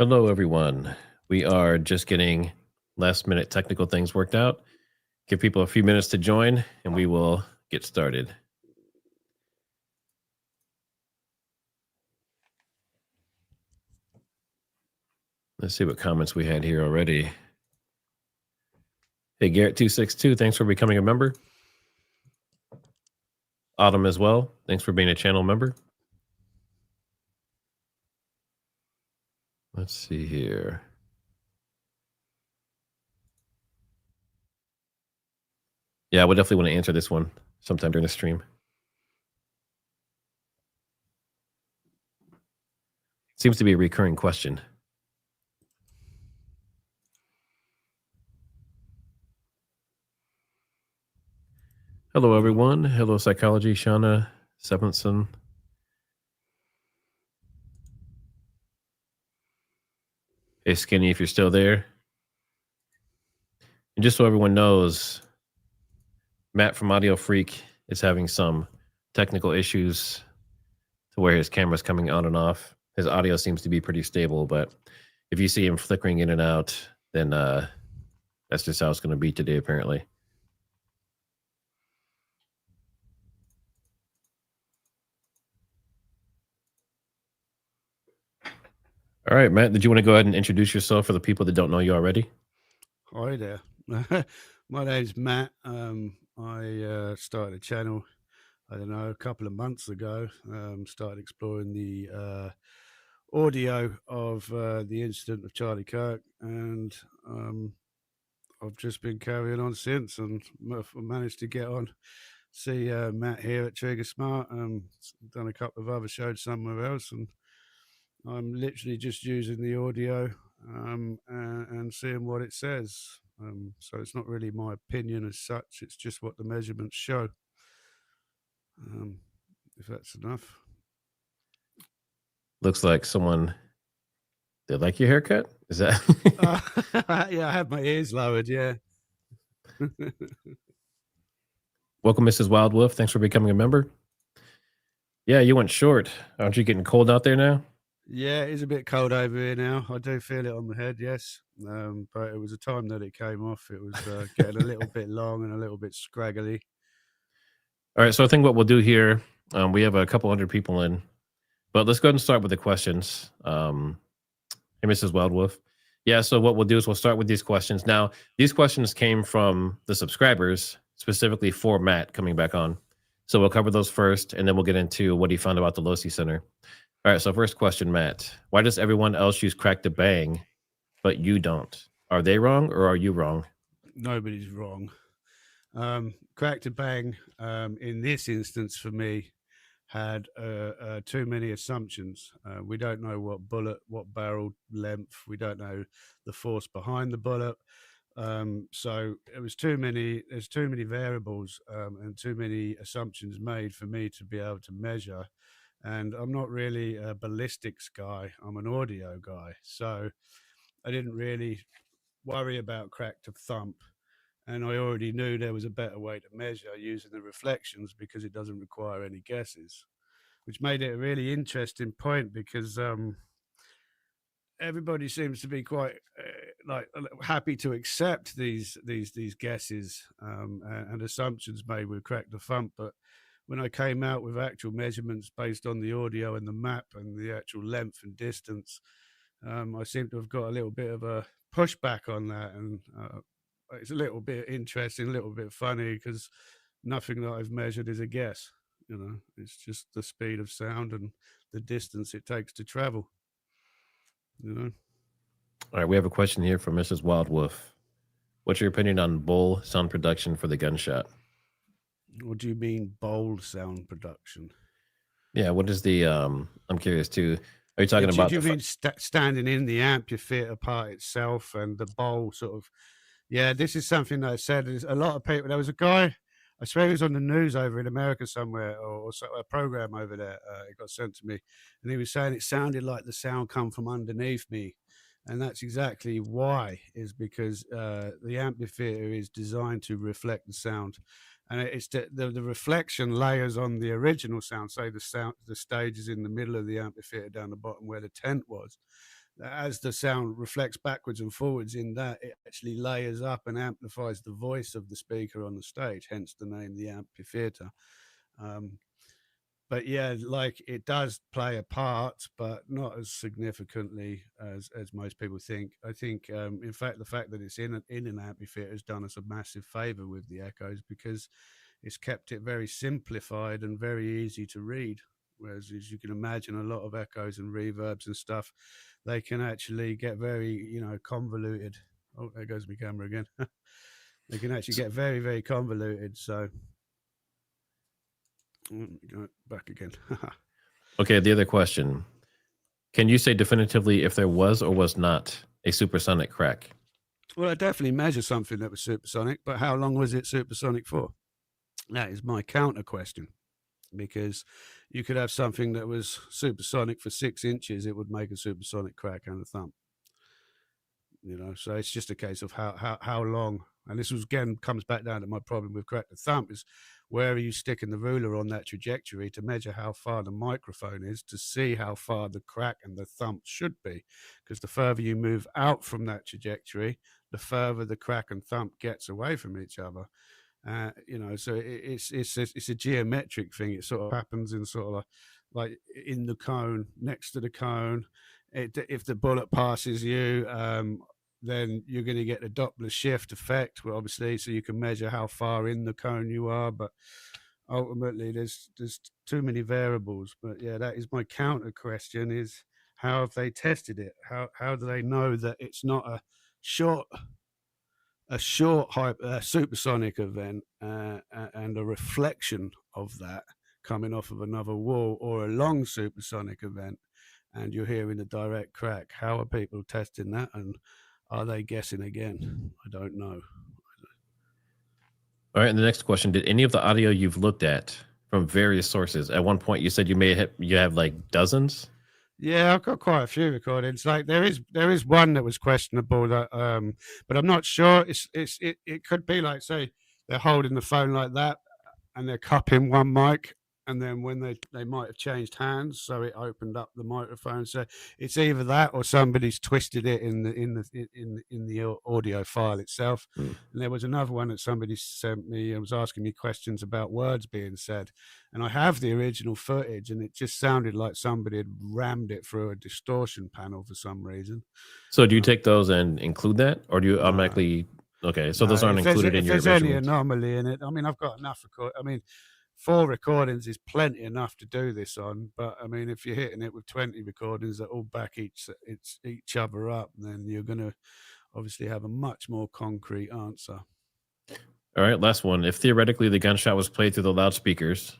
Hello, everyone. We are just getting last minute technical things worked out. Give people a few minutes to join and we will get started. Let's see what comments we had here already. Hey, Garrett262, thanks for becoming a member. Autumn as well. Thanks for being a channel member. Let's see here. Yeah, I would definitely want to answer this one sometime during the stream. Seems to be a recurring question. Hello, everyone. Hello, Psychology, Shauna Sevenson. Hey, Skinny, if you're still there. And just so everyone knows, Matt from AudioFreq is having some technical issues to where his camera's coming on and off. His audio seems to be pretty stable, but if you see him flickering in and out, then that's just how it's going to be today, apparently. All right, Matt, did you want to go ahead and introduce yourself for the people that don't know you already? Hi there. My name's Matt. I started a channel, I don't know, a couple of months ago. Started exploring the audio of the incident of Charlie Kirk, and I've just been carrying on since, and managed to get on. See Matt here at TriggerSmart. Done a couple of other shows somewhere else, and I'm literally just using the audio and seeing what it says. So it's not really my opinion as such. It's just what the measurements show. If that's enough. Looks like someone did like your haircut. Is that? Yeah, I have my ears lowered. Yeah. Welcome, Mrs. Wild Wolf. Thanks for becoming a member. Yeah, you went short. Aren't you getting cold out there now? Yeah, it is a bit cold over here now. I do feel it on the head, yes. But it was a time that it came off. It was getting a little bit long and a little bit scraggly. All right, so I think what we'll do here, we have a couple hundred people in, but let's go ahead and start with the questions. Hey, Mrs. Wild Wolf. Yeah, so what we'll do is we'll start with these questions. Now, these questions came from the subscribers, specifically for Matt coming back on. So we'll cover those first, and then we'll get into what he found about the Losee Center. All right, so first question, Matt. Why does everyone else use crack to bang, but you don't? Are they wrong, or are you wrong? Nobody's wrong. Crack to bang, in this instance for me, had too many assumptions. We don't know what bullet, what barrel length. We don't know the force behind the bullet. So it was too many. There's too many variables and too many assumptions made for me to be able to measure. And I'm not really a ballistics guy. I'm an audio guy. So I didn't really worry about crack to thump. And I already knew there was a better way to measure using the reflections because it doesn't require any guesses, which made it a really interesting point because everybody seems to be quite happy to accept these guesses and assumptions made with crack the thump. But when I came out with actual measurements based on the audio and the map and the actual length and distance, I seem to have got a little bit of a pushback on that, and it's a little bit interesting, a little bit funny because nothing that I've measured is a guess. You know, it's just the speed of sound and the distance it takes to travel. You know. All right, we have a question here from Mrs. Wild Wolf. What's your opinion on bowl sound production for the gunshot? What do you mean bowl sound production? Yeah, what is the? I'm curious too. Are you talking about? Do you mean standing in the amphitheater part itself and the bowl sort of? Yeah, this is something that I said. There's a lot of people. There was a guy, I swear he was on the news over in America somewhere, or a program over there. It got sent to me, and he was saying it sounded like the sound come from underneath me, and that's exactly why. Is because the amphitheater is designed to reflect the sound, and it's the reflection layers on the original sound. Say the stage is in the middle of the amphitheater down the bottom where the tent was. as the sound reflects backwards and forwards in that, it actually layers up and amplifies the voice of the speaker on the stage, hence the name, the amphitheater. But yeah, like it does play a part, but not as significantly as most people think. I think, in fact, the fact that it's in an amphitheater has done us a massive favor with the echoes, because it's kept it very simplified and very easy to read. Whereas, as you can imagine, a lot of echoes and reverbs and stuff, they can actually get very, convoluted. Oh, there goes my camera again. They can actually get very, very convoluted. So, go back again. Okay, the other question. Can you say definitively if there was or was not a supersonic crack? Well, I definitely measure something that was supersonic, but how long was it supersonic for? That is my counter question, because you could have something that was supersonic for 6 inches, it would make a supersonic crack and a thump. So it's just a case of how long. And this was, again, comes back down to my problem with crack the thump, is where are you sticking the ruler on that trajectory to measure how far the microphone is, to see how far the crack and the thump should be. Because the further you move out from that trajectory, the further the crack and thump gets away from each other. So it's a geometric thing. It sort of happens in sort of like in the cone, next to the cone. If the bullet passes you, then you're going to get the Doppler shift effect, well, obviously, so you can measure how far in the cone you are. But ultimately, there's too many variables. But yeah, that is my counter question: is how have they tested it? How do they know that it's not a short supersonic event and a reflection of that coming off of another wall, or a long supersonic event and you're hearing a direct crack? How are people testing that, and are they guessing again? I don't know. All right, and the next question, did any of the audio you've looked at from various sources, at one point you said you have like dozens? Yeah, I've got quite a few recordings. Like there is one that was questionable, that but I'm not sure. It could be like, say they're holding the phone like that and they're cupping one mic, and then when they might have changed hands, so it opened up the microphone. So it's either that or somebody's twisted it in the audio file itself. And there was another one that somebody sent me and was asking me questions about words being said, and I have the original footage, and it just sounded like somebody had rammed it through a distortion panel for some reason. So do you take those and include that, or do you automatically? Okay, so those aren't included in your If there's any measurements. anomaly in it, I mean, I've got enough 4 recordings is plenty enough to do this on. But I mean, if you're hitting it with 20 recordings that all back each other up, then you're going to obviously have a much more concrete answer. All right, last one. If theoretically the gunshot was played through the loudspeakers,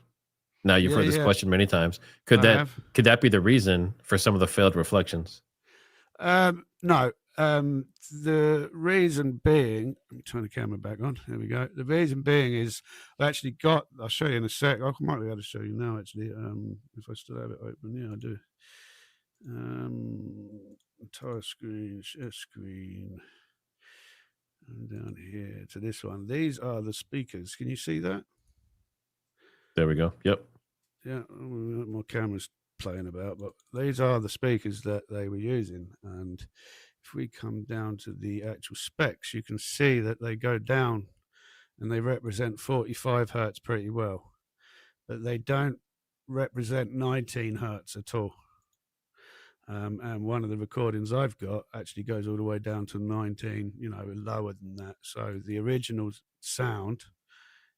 now you've heard this question many times, could that be the reason for some of the failed reflections? No. The reason being, let me turn the camera back on. There we go. The reason being is I'll show you in a sec. I might be able to show you now, actually. If I still have it open. Yeah, I do. Entire screen, share screen. And down here to this one. These are the speakers. Can you see that? There we go. Yep. Yeah, my camera's playing about, but these are the speakers that they were using. And if we come down to the actual specs, you can see that they go down and they represent 45 hertz pretty well, but they don't represent 19 hertz at all. And one of the recordings I've got actually goes all the way down to 19, lower than that. So the original sound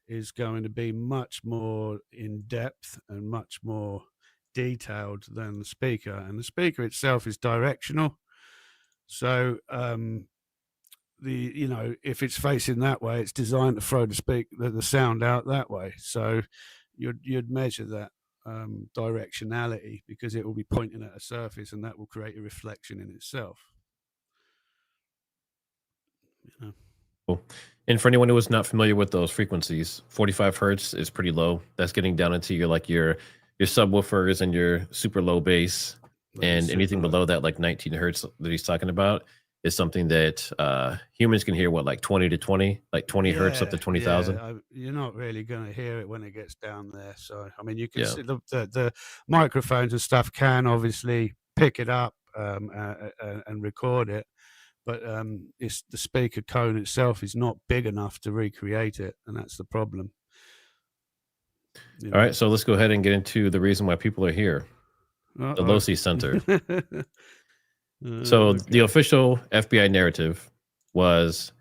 is going to be much more in depth and much more detailed than the speaker. And the speaker itself is directional. So if it's facing that way, it's designed to throw the sound out that way. So you'd measure that directionality, because it will be pointing at a surface, and that will create a reflection in itself. Cool. And for anyone who is not familiar with those frequencies, 45 hertz is pretty low. That's getting down into your subwoofers and your super low bass, and anything below that, like 19 hertz that he's talking about, is something that humans can hear. What, like 20 to 20, like 20 hertz up to 20,000. Yeah, you're not really going to hear it when it gets down there. So I mean, you can see the microphones and stuff can obviously pick it up and record it, but it's the speaker cone itself is not big enough to recreate it, and that's the problem. All right, so let's go ahead and get into the reason why people are here. The Losee Center. So the official FBI narrative was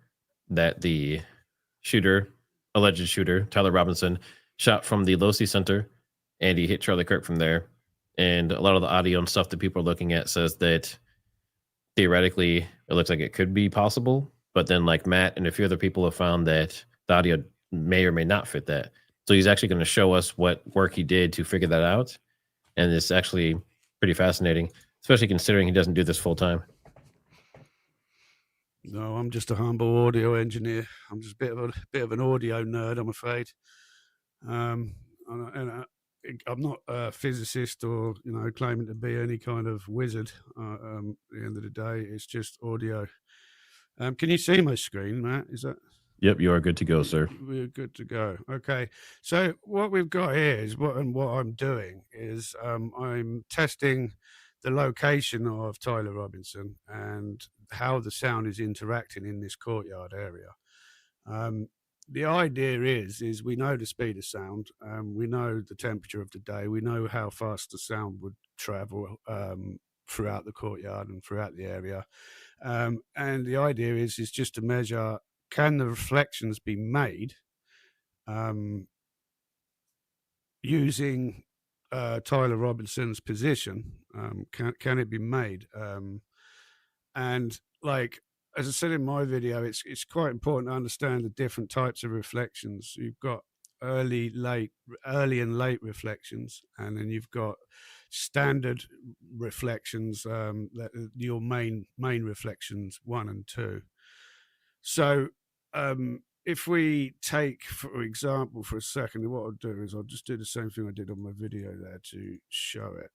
that the alleged shooter, Tyler Robinson, shot from the Losee Center, and he hit Charlie Kirk from there. And a lot of the audio and stuff that people are looking at says that theoretically it looks like it could be possible, but then like Matt and a few other people have found that the audio may or may not fit that. So he's actually going to show us what work he did to figure that out, and it's actually pretty fascinating, especially considering he doesn't do this full time. No, I'm just a humble audio engineer. I'm just a bit of an audio nerd, I'm afraid. And I'm not a physicist or claiming to be any kind of wizard. At the end of the day, it's just audio. Can you see my screen, Matt? Is that? Yep, you are good to go, sir. We're good to go. Okay, so what we've got here is what I'm doing is I'm testing the location of Tyler Robinson and how the sound is interacting in this courtyard area. The idea is we know the speed of sound, we know the temperature of the day, we know how fast the sound would travel throughout the courtyard and throughout the area, and the idea is just to measure, can the reflections be made using Tyler Robinson's position? Can it be made? And like, as I said in my video, it's quite important to understand the different types of reflections. You've got early and late reflections, and then you've got standard reflections, your main reflections 1 and 2. So if we take, for example, for a second, what I'll do is I'll just do the same thing I did on my video there to show it.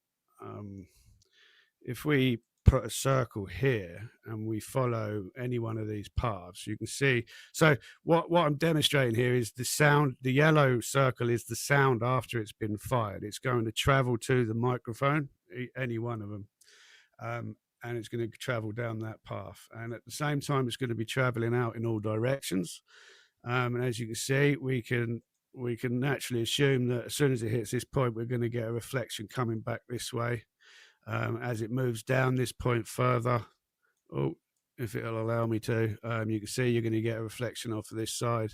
If we put a circle here and we follow any one of these paths, you can see. So what I'm demonstrating here is the sound. The yellow circle is the sound after it's been fired. It's going to travel to the microphone, any one of them, and it's going to travel down that path. And at the same time, it's going to be traveling out in all directions. And as you can see, we can naturally assume that as soon as it hits this point, we're going to get a reflection coming back this way. As it moves down this point further, if it'll allow me to, you can see you're going to get a reflection off of this side.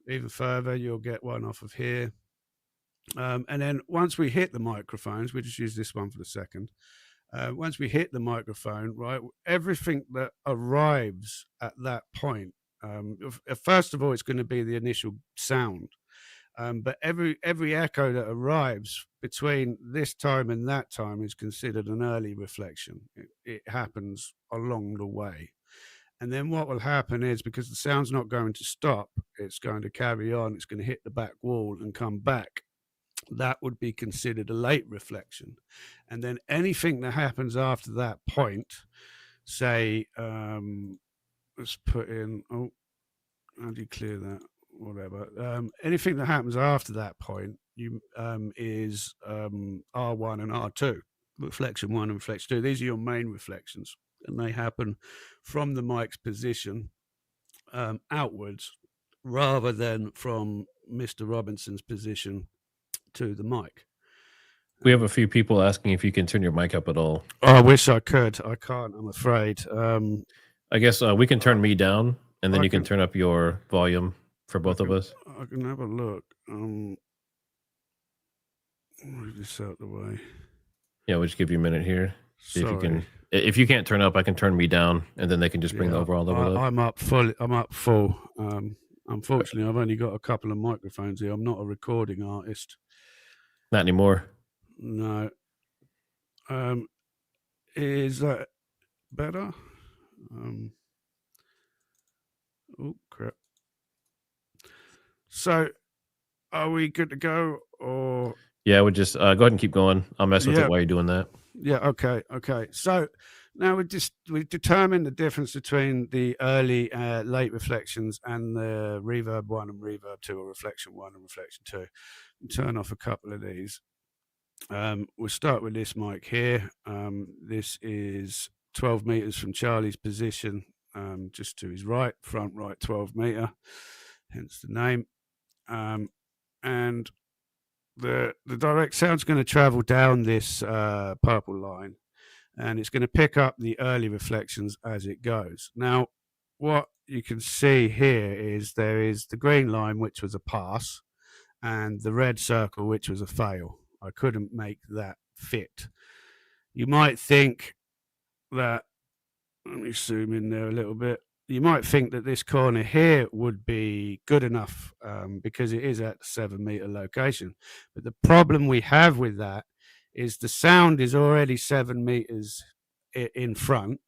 Even further, you'll get one off of here. And then once we hit the microphones, we'll just use this one for the second. Once we hit the microphone, right, everything that arrives at that point, first of all, it's going to be the initial sound. But every echo that arrives between this time and that time is considered an early reflection. It happens along the way. And then what will happen is, because the sound's not going to stop, it's going to carry on, it's going to hit the back wall and come back. That would be considered a late reflection. And then anything that happens after that point, say, let's put in, how do you clear that? Whatever. Anything that happens after that point is R1 and R2, reflection 1 and reflection 2. These are your main reflections, and they happen from the mic's position outwards, rather than from Mr. Robinson's position to the mic. We have a few people asking if you can turn your mic up at all. I wish I could. I can't, I'm afraid. I guess we can turn me down, and then you can turn up your volume for both of us. I can have a look. Move this out the way. Yeah, we'll just give you a minute here. See if you can. If you can't turn up, I can turn me down, and then they can just bring the overall level up. I'm up full. Unfortunately, I've only got a couple of microphones here. I'm not a recording artist. Not anymore. No. Is that better? Oh crap. So, are we good to go, or? Yeah, I would just go ahead and keep going. I'll mess with it while you're doing that. Yeah. Okay. So now we determined the difference between the early, late reflections and the reverb 1 and reverb 2, or reflection 1 and reflection 2. Turn off a couple of these. We'll start with this mic here. This is 12 meters from Charlie's position, just to his right, front right 12 meter, hence the name. And the direct sound's going to travel down this purple line, and it's going to pick up the early reflections as it goes. Now, what you can see here is there is the green line, which was a pass, and the red circle, which was a fail. I couldn't make that fit. You might think that, let me zoom in there a little bit. You might think that this corner here would be good enough because it is at the 7 meter location. But the problem we have with that is the sound is already 7 meters in front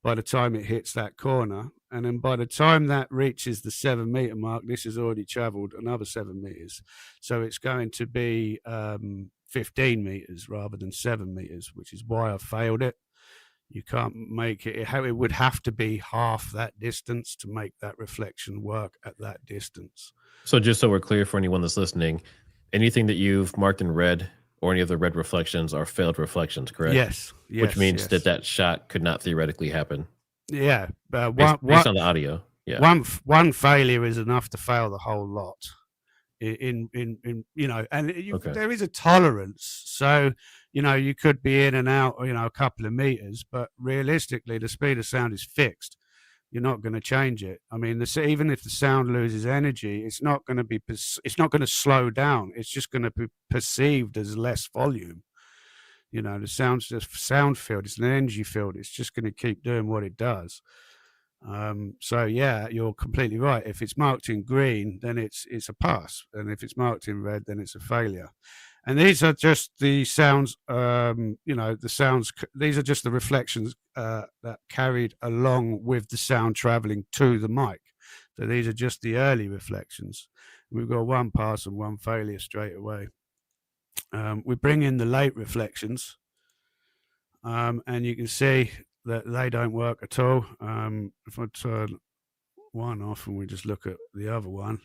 by the time it hits that corner. And then by the time that reaches the 7 meter mark, this has already traveled another 7 meters. So it's going to be 15 meters rather than 7 meters, which is why I failed it. You can't make it, it would have to be half that distance to make that reflection work at that distance. So just so we're clear for anyone that's listening, anything that you've marked in red or any of the red reflections are failed reflections, correct? Yes. Which means that shot could not theoretically happen. Yeah. Based on the audio. Yeah. One failure is enough to fail the whole lot. In you know, and there is a tolerance. So, you know, you could be in and out, you know, a couple of meters, but realistically, the speed of sound is fixed. You're not going to change it. I mean, even if the sound loses energy, it's not going to slow down. It's just going to be perceived as less volume. You know, the sound's just sound field. It's an energy field. It's just going to keep doing what it does. So yeah, you're completely right. If it's marked in green, then it's a pass, and if it's marked in red, then it's a failure. And these are just the sounds, you know, the sounds, these are just the reflections that carried along with the sound traveling to the mic. So these are just the early reflections. We've got one pass and one failure straight away. We bring in the late reflections, and you can see that they don't work at all. If I turn one off and we just look at the other one,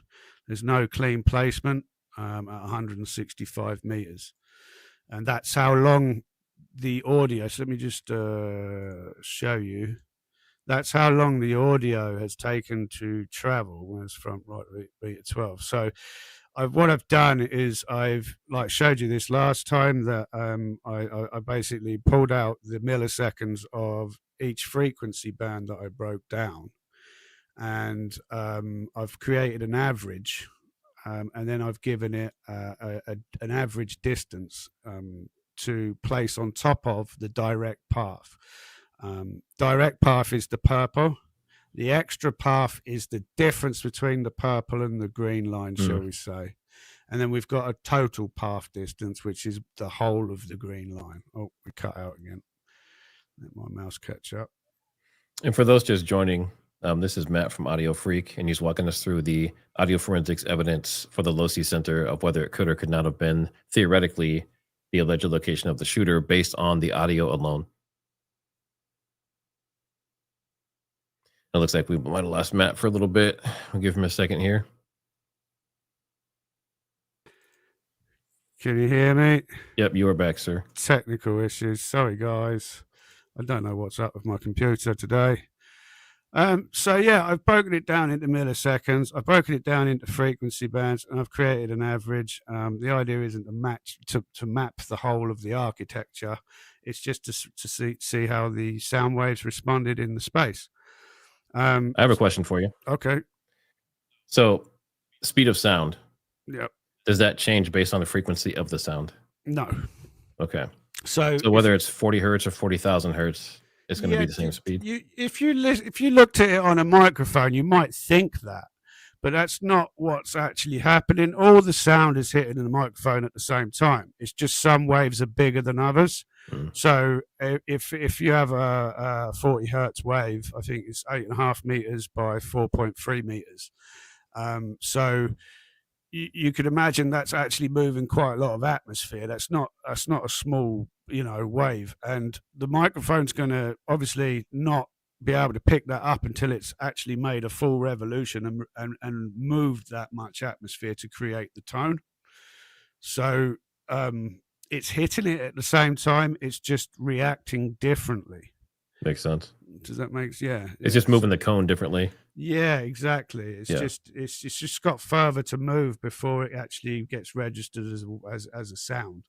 there's no clean placement at 165 meters, and that's how long the audio. So let me just show you. That's how long the audio has taken to travel when it's front right beat at 12. So what I've done is I've showed you this last time that I basically pulled out the milliseconds of each frequency band that I broke down, and I've created an average, and then I've given it an average distance to place on top of the direct path. Direct path is the purple. The extra path is the difference between the purple and the green line, shall we say. And then we've got a total path distance, which is the whole of the green line. Oh, we cut out again. Let my mouse catch up. And for those just joining, this is Matt from AudioFreq, and he's walking us through the audio forensics evidence for the Losee Center of whether it could or could not have been, theoretically, the alleged location of the shooter based on the audio alone. It looks like we might have lost Matt for a little bit. I'll give him a second here. Can you hear me? Yep, you are back, sir. Technical issues. Sorry, guys. I don't know what's up with my computer today. So yeah, I've broken it down into milliseconds. I've broken it down into frequency bands, and I've created an average. The idea isn't to map the whole of the architecture. It's just to see how the sound waves responded in the space. I have a question for you. Okay. So, speed of sound. Yep. Does that change based on the frequency of the sound? No. Okay. So whether it's 40 hertz or 40,000 hertz, it's going to be the same speed. If you looked at it on a microphone, you might think that, but that's not what's actually happening. All the sound is hitting the microphone at the same time. It's just some waves are bigger than others. So if you have a 40 hertz wave, I think it's 8.5 meters by 4.3 meters. So you could imagine that's actually moving quite a lot of atmosphere. That's not a small, wave. And the microphone's going to obviously not be able to pick that up until it's actually made a full revolution and moved that much atmosphere to create the tone. So it's hitting it at the same time. It's just reacting differently. Makes sense. Does that make sense? It's just moving the cone differently. Yeah, exactly. It's just got further to move before it actually gets registered as a sound.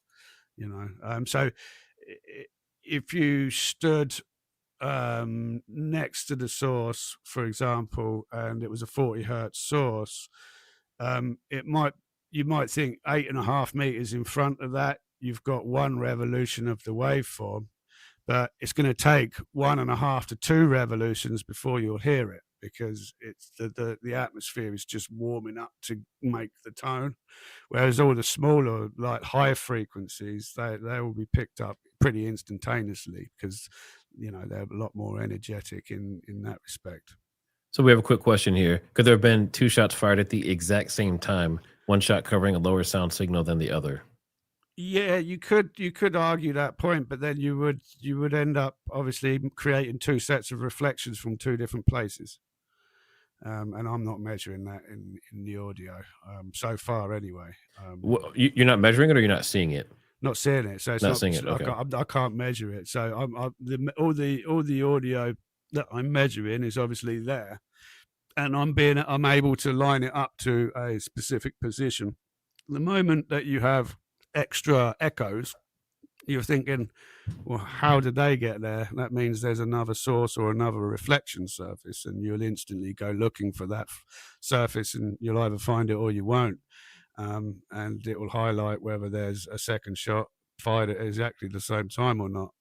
So if you stood next to the source, for example, and it was a 40 hertz source, you might think 8.5 meters in front of that, you've got one revolution of the waveform, but it's going to take 1.5 to 2 revolutions before you'll hear it, because it's the atmosphere is just warming up to make the tone. Whereas all the smaller, like higher frequencies, they will be picked up pretty instantaneously, because they're a lot more energetic in that respect. So we have a quick question here. Could there have been 2 shots fired at the exact same time, one shot covering a lower sound signal than the other? Yeah, you could argue that point, but then you would end up obviously creating 2 sets of reflections from 2 different places. And I'm not measuring that in the audio so far, anyway. You're not measuring it, or you're not seeing it? Not seeing it, so it's not seeing it. Okay. I can't measure it. So all the audio that I'm measuring is obviously there, and I'm able to line it up to a specific position. The moment that you have extra echoes, you're thinking, well, how did they get there? That means there's another source or another reflection surface, and you'll instantly go looking for that surface, and you'll either find it or you won't. And it will highlight whether there's a second shot fired at exactly the same time or not.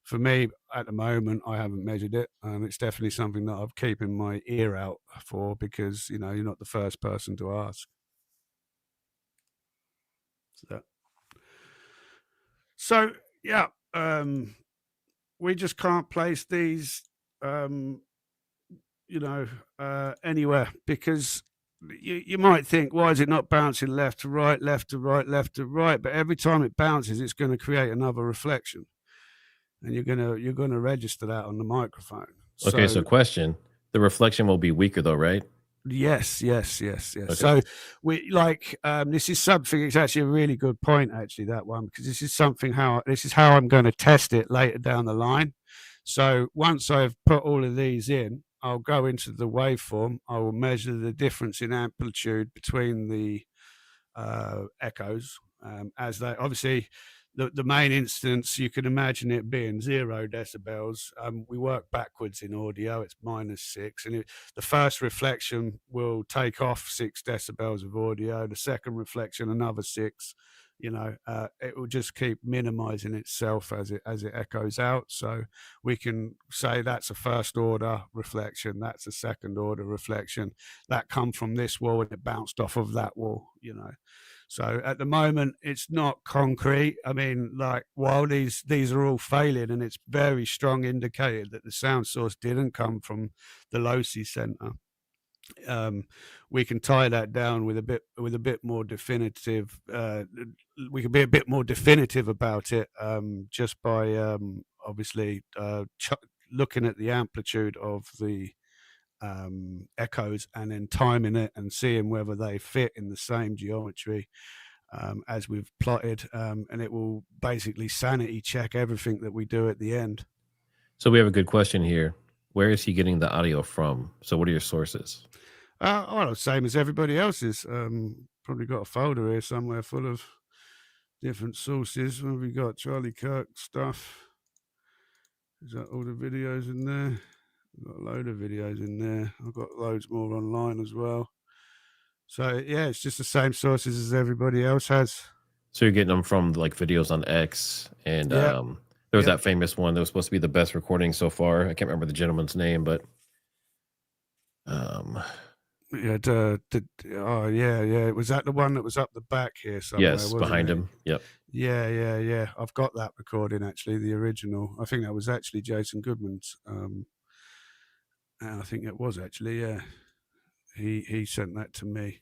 For me, at the moment, I haven't measured it. It's definitely something that I'm keeping my ear out for, because you're not the first person to ask. So yeah, we just can't place these, anywhere, because you might think, why is it not bouncing left to right, left to right, left to right? But every time it bounces, it's going to create another reflection, and you're going to register that on the microphone. Okay, so question: the reflection will be weaker, though, right? Yes. Okay. So we this is something. It's actually a really good point, actually, that one, because this is how I'm going to test it later down the line. So once I've put all of these in, I'll go into the waveform. I will measure the difference in amplitude between the echoes, as they obviously. The main instance, you can imagine it being 0 decibels. We work backwards in audio. It's -6, and the first reflection will take off 6 decibels of audio. The second reflection, another 6. It will just keep minimizing itself as it echoes out. So we can say that's a first order reflection, that's a second order reflection, that come from this wall and it bounced off of that wall. So at the moment, it's not concrete. I mean, like, while these are all failing, and it's very strong indicated that the sound source didn't come from the Losee Center, we can tie that down with a bit more definitive. We can be a bit more definitive about it, just by obviously looking at the amplitude of the echoes, and then timing it and seeing whether they fit in the same geometry as we've plotted, and it will basically sanity check everything that we do at the end. So we have a good question here. Where is he getting the audio from? So what are your sources? Well, same as everybody else's. Probably got a folder here somewhere full of different sources. Where we got Charlie Kirk stuff. Is that all the videos in there? I've got a load of videos in there. I've got loads more online as well. So yeah, it's just the same sources as everybody else has. So you're getting them from like videos on X, and there was that famous one that was supposed to be the best recording so far. I can't remember the gentleman's name, but it was that the one that was up the back here somewhere. Yes, behind him. Yep. Yeah. I've got that recording, actually, the original. I think that was actually Jason Goodman's. I think it was actually, yeah. He sent that to me.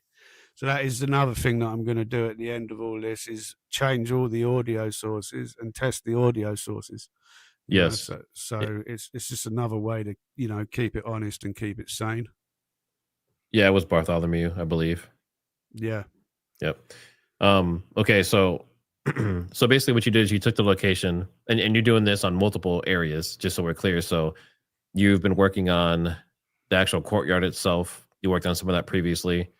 So that is another thing that I'm going to do at the end of all this, is change all the audio sources and test the audio sources. Yes. It's just another way to, keep it honest and keep it sane. Yeah, it was Bartholomew, I believe. Yeah. Yep. Okay, so So basically what you did is you took the location and you're doing this on multiple areas, just so we're clear. So you've been working on the actual courtyard itself. You worked on some of that previously.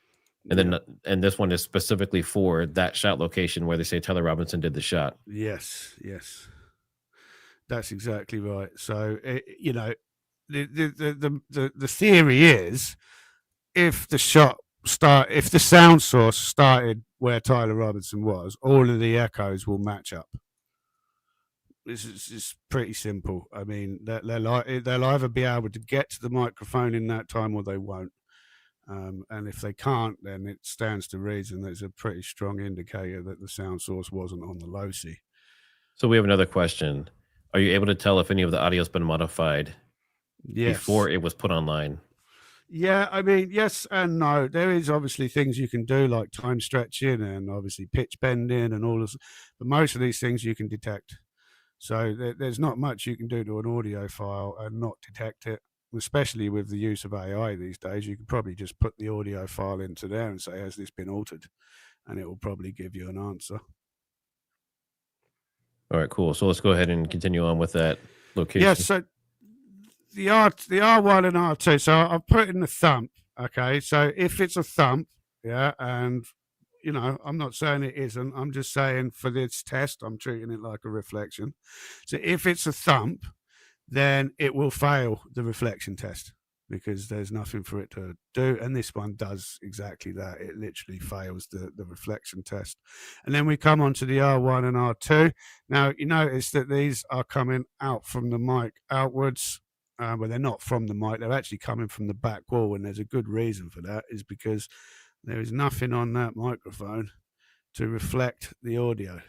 And then and this one is specifically for that shot location where they say Tyler Robinson did the shot. Yes. That's exactly right. So you know, the theory is if the sound source started where Tyler Robinson was, all of the echoes will match up. This is pretty simple. I mean, they'll either be able to get to the microphone in that time or they won't. And if they can't, then it stands to reason there's a pretty strong indicator that the sound source wasn't on the Losee. So we have another question. Are you able to tell if any of the audio has been modified before it was put online? Yeah, I mean, yes and no. There is obviously things you can do like time stretching and obviously pitch bending and all this, but most of these things you can detect. So there's not much you can do to an audio file and not detect it, especially with the use of AI these days. You could probably just put the audio file into there and say, has this been altered? And it will probably give you an answer. All right, cool. So let's go ahead and continue on with that location. Yeah, so the R1 and R2. So I've put in the thump. Okay, so if it's a thump, yeah, and you know, I'm not saying it isn't. I'm just saying for this test, I'm treating it like a reflection. So if it's a thump, then it will fail the reflection test because there's nothing for it to do. And this one does exactly that. It literally fails the reflection test. And then we come on to the R1 and R2. Now, you notice that these are coming out from the mic outwards. Well, they're not from the mic. They're actually coming from the back wall. And there's a good reason for that, is because there is nothing on that microphone to reflect the audio.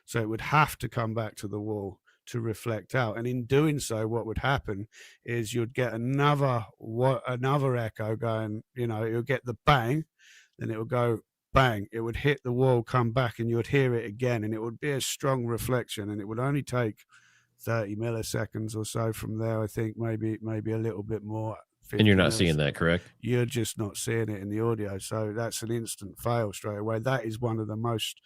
So it would have to come back to the wall to reflect out. And in doing so, what would happen is you'd get another echo going, you know, you'll get the bang, then it would go bang, it would hit the wall, come back, and you'd hear it again. And it would be a strong reflection, and it would only take 30 milliseconds or so from there. I think maybe a little bit more. And you're not seeing that, correct? You're just not seeing it in the audio. So that's an instant fail straight away. That is one of the most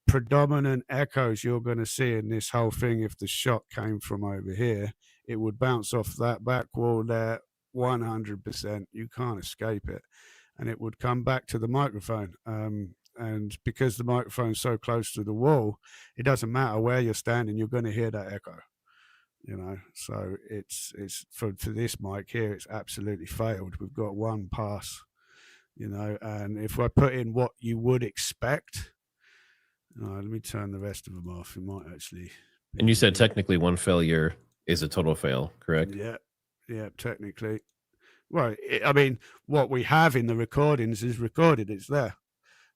predominant echoes you're going to see in this whole thing. If the shot came from over here, it would bounce off that back wall there 100%. You can't escape it. And it would come back to the microphone. And because the microphone's so close to the wall, it doesn't matter where you're standing, you're going to hear that echo. You know, so it's for this mic here, it's absolutely failed. We've got one pass, you know, and if I put in what you would expect, let me turn the rest of them off. It might actually. And you said technically one failure is a total fail, correct? Yeah, technically. Well, I mean, what we have in the recordings is recorded. It's there,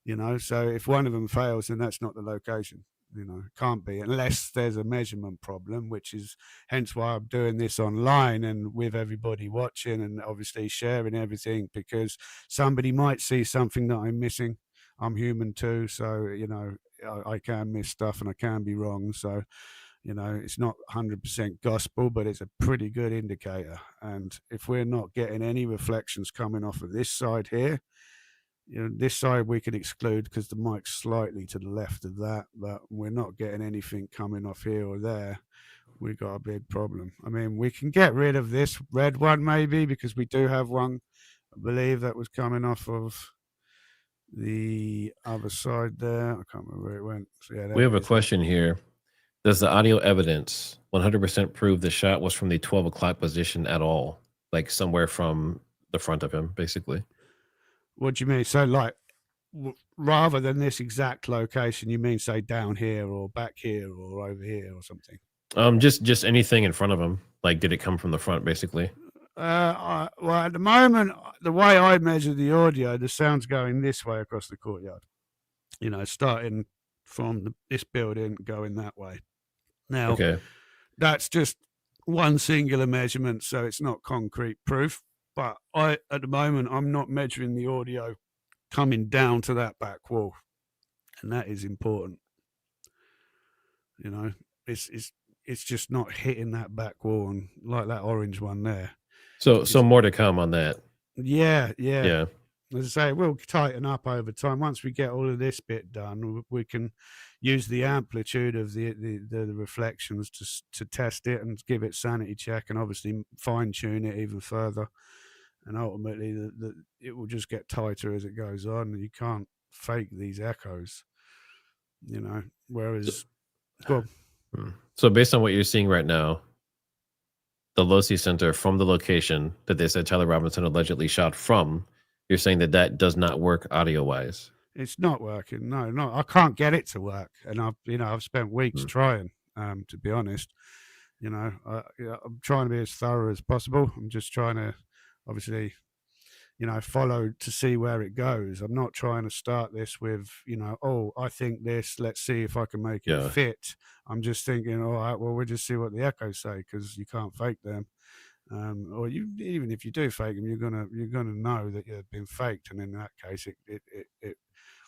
you know. So if one of them fails, then that's not the location. You know, can't be, unless there's a measurement problem, which is hence why I'm doing this online and with everybody watching and obviously sharing everything, because somebody might see something that I'm missing. I'm human too, so you know, I can miss stuff and I can be wrong. So, you know, it's not 100% gospel, but it's a pretty good indicator. And if we're not getting any reflections coming off of this side here, you know, this side we can exclude because the mic's slightly to the left of that, but we're not getting anything coming off here or there. We've got a big problem. I mean, we can get rid of this red one maybe, because we do have one, I believe, that was coming off of the other side there. I can't remember where it went. So, yeah, we have a question here. Does the audio evidence 100% prove the shot was from the 12 o'clock position at all? Like somewhere from the front of him, basically. What do you mean? So like, rather than this exact location, you mean say down here or back here or over here or something? Just anything in front of him. Like, did it come from the front, basically? Well, at the moment, the way I measure the audio, the sound's going this way across the courtyard. You know, starting from this building, going that way. Now, that's just one singular measurement, so it's not concrete proof. But at the moment, I'm not measuring the audio coming down to that back wall, and that is important. You know, it's just not hitting that back wall, and like that orange one there. So more to come on that. Yeah. as I say, it will tighten up over time. Once we get all of this bit done, we can use the amplitude of the reflections to test it and give it sanity check, and obviously fine tune it even further. And ultimately, it will just get tighter as it goes on. You can't fake these echoes, you know. Whereas, so based on what you're seeing right now, the Losee Center from the location that they said Tyler Robinson allegedly shot from, you're saying that that does not work audio wise. It's not working. No, I can't get it to work, and I've spent weeks trying. To be honest, I'm trying to be as thorough as possible. I'm just trying to, obviously, follow to see where it goes. I'm not trying to start this with, oh, I think this, let's see if I can make it fit. I'm just thinking, all right, well, we'll just see what the echoes say, because you can't fake them. Or even if you do fake them, you're gonna know that you've been faked, and in that case, it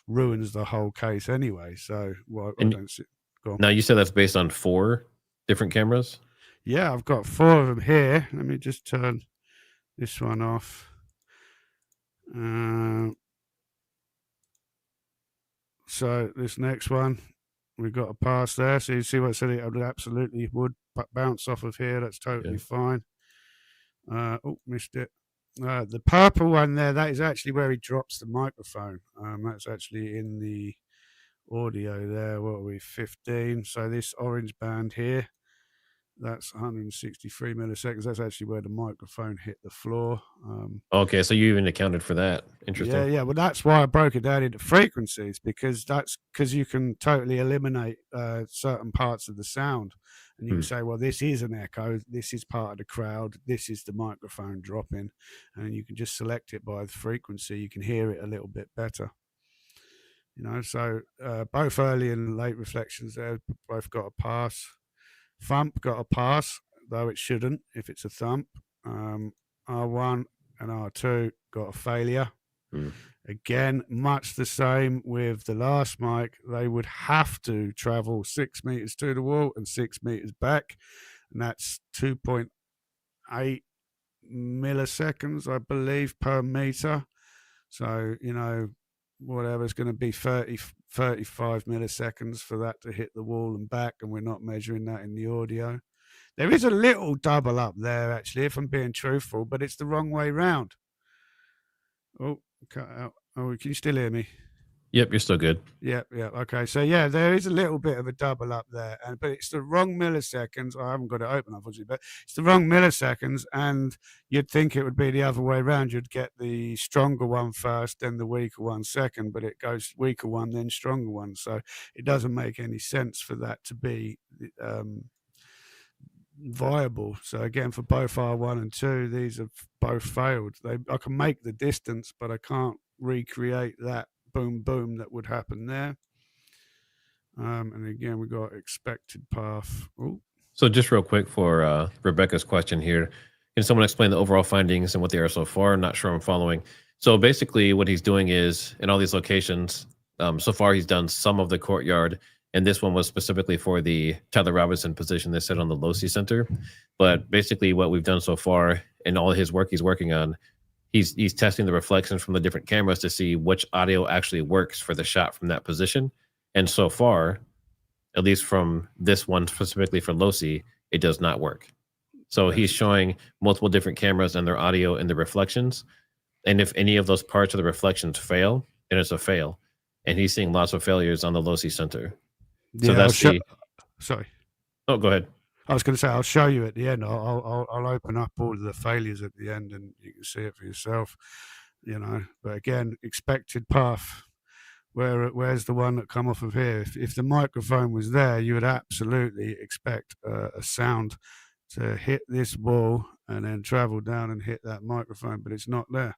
ruins the whole case anyway. So, well, I don't see. Go on. Now, you said that's based on 4 different cameras? Yeah, I've got 4 of them here. Let me just turn this one off. So this next one, we've got a pass there. So you see what I said, it absolutely would bounce off of here. That's totally fine. Oh, missed it. The purple one there, that is actually where he drops the microphone. That's actually in the audio there. What are we, 15? So this orange band here, that's 163 milliseconds. That's actually where the microphone hit the floor. Okay, so you even accounted for that. Interesting. Yeah. Well, that's why I broke it down into frequencies, because you can totally eliminate certain parts of the sound, and you can say, well, this is an echo, this is part of the crowd, this is the microphone dropping, and you can just select it by the frequency. You can hear it a little bit better. So both early and late reflections there both got a pass. Thump got a pass, though it shouldn't if it's a thump. R1 and R2 got a failure. Again, much the same with the last mic. They would have to travel 6 meters to the wall and 6 meters back, and that's 2.8 milliseconds, I believe, per meter. So, whatever's going to be 35 milliseconds for that to hit the wall and back, and we're not measuring that in the audio. There is a little double up there, actually, if I'm being truthful, but it's the wrong way round. Oh, cut out. Oh, can you still hear me? Yep, you're still good. Yep. Okay. So yeah, there is a little bit of a double up there, but it's the wrong milliseconds. I haven't got it open, unfortunately, but it's the wrong milliseconds, and you'd think it would be the other way around. You'd get the stronger one first, then the weaker one second, but it goes weaker one, then stronger one. So it doesn't make any sense for that to be viable. So again, for both R1 and 2, these have both failed. I can make the distance, but I can't recreate that boom boom that would happen there. And again, we got expected path. Ooh. So just real quick for Rebecca's question here, can someone explain the overall findings and what they are so far? I'm not sure I'm following. So basically what he's doing is, in all these locations, so far he's done some of the courtyard, and this one was specifically for the Tyler Robinson position they said on the Losee Center. But basically what we've done so far in all his work he's working on, he's testing the reflections from the different cameras to see which audio actually works for the shot from that position. And so far, at least from this one specifically for Losee, it does not work. So he's showing multiple different cameras and their audio and the reflections. And if any of those parts of the reflections fail, then it's a fail. And he's seeing lots of failures on the Losee Center. So that's sorry. Oh, go ahead. I was going to say, I'll show you at the end. I'll open up all of the failures at the end, and you can see it for yourself. But again, expected path. Where's the one that come off of here? If the microphone was there, you would absolutely expect a sound to hit this wall and then travel down and hit that microphone, but it's not there.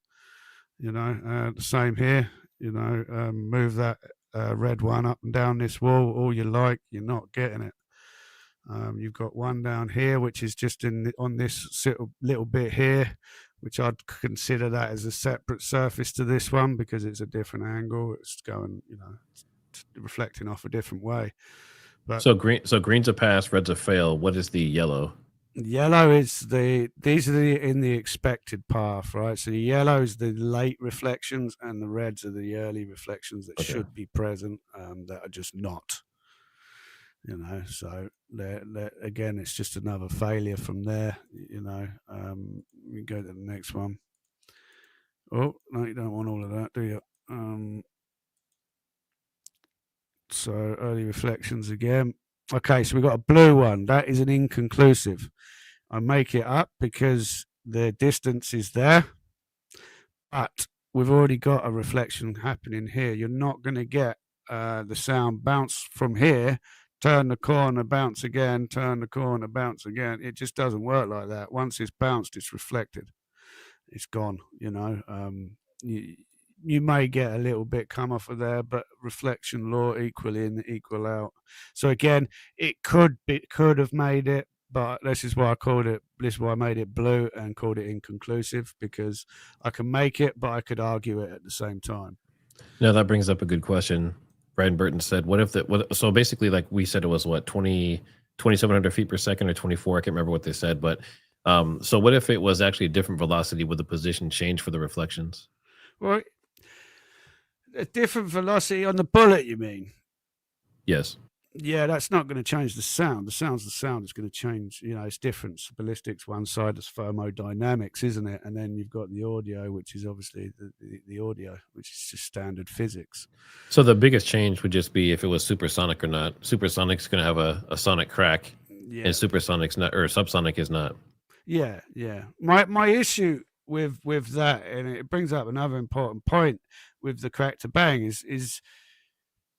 The same here. Move that red one up and down this wall all you like, you're not getting it. You've got one down here, which is just on this little bit here, which I'd consider that as a separate surface to this one because it's a different angle. It's going, it's reflecting off a different way. But so green's a pass, red's a fail. What is the yellow? Yellow is these are in the expected path, right? So the yellow is the late reflections, and the reds are the early reflections that Okay. should be present, that are just not. So again, it's just another failure from there. We go to the next one. Oh no, you don't want all of that, do you? So early reflections again. Okay, so we've got a blue one. That is an inconclusive. I make it up because the distance is there, but we've already got a reflection happening here. You're not going to get the sound bounce from here, turn the corner, bounce again, turn the corner, bounce again. It just doesn't work like that. Once it's bounced, it's reflected. It's gone. You may get a little bit come off of there, but reflection law, equal in, equal out. So again, it could have made it, but this is why I called it. This is why I made it blue and called it inconclusive, because I can make it, but I could argue it at the same time. Now that brings up a good question. Brian Burton said, "What if so basically, like we said, it was what 2,700 feet per second or 24. I can't remember what they said, but so what if it was actually a different velocity? Would the position change for the reflections?" Well, a different velocity on the bullet, you mean? Yes. Yeah, that's not going to change the sound. The sound is going to change. It's different. Ballistics, one side is thermodynamics, isn't it? And then you've got the audio, which is obviously the audio, which is just standard physics. So the biggest change would just be if it was supersonic or not. Supersonic's going to have a sonic crack, and supersonic's not, or subsonic is not. Yeah. My issue with that, and it brings up another important point with the crack to bang, is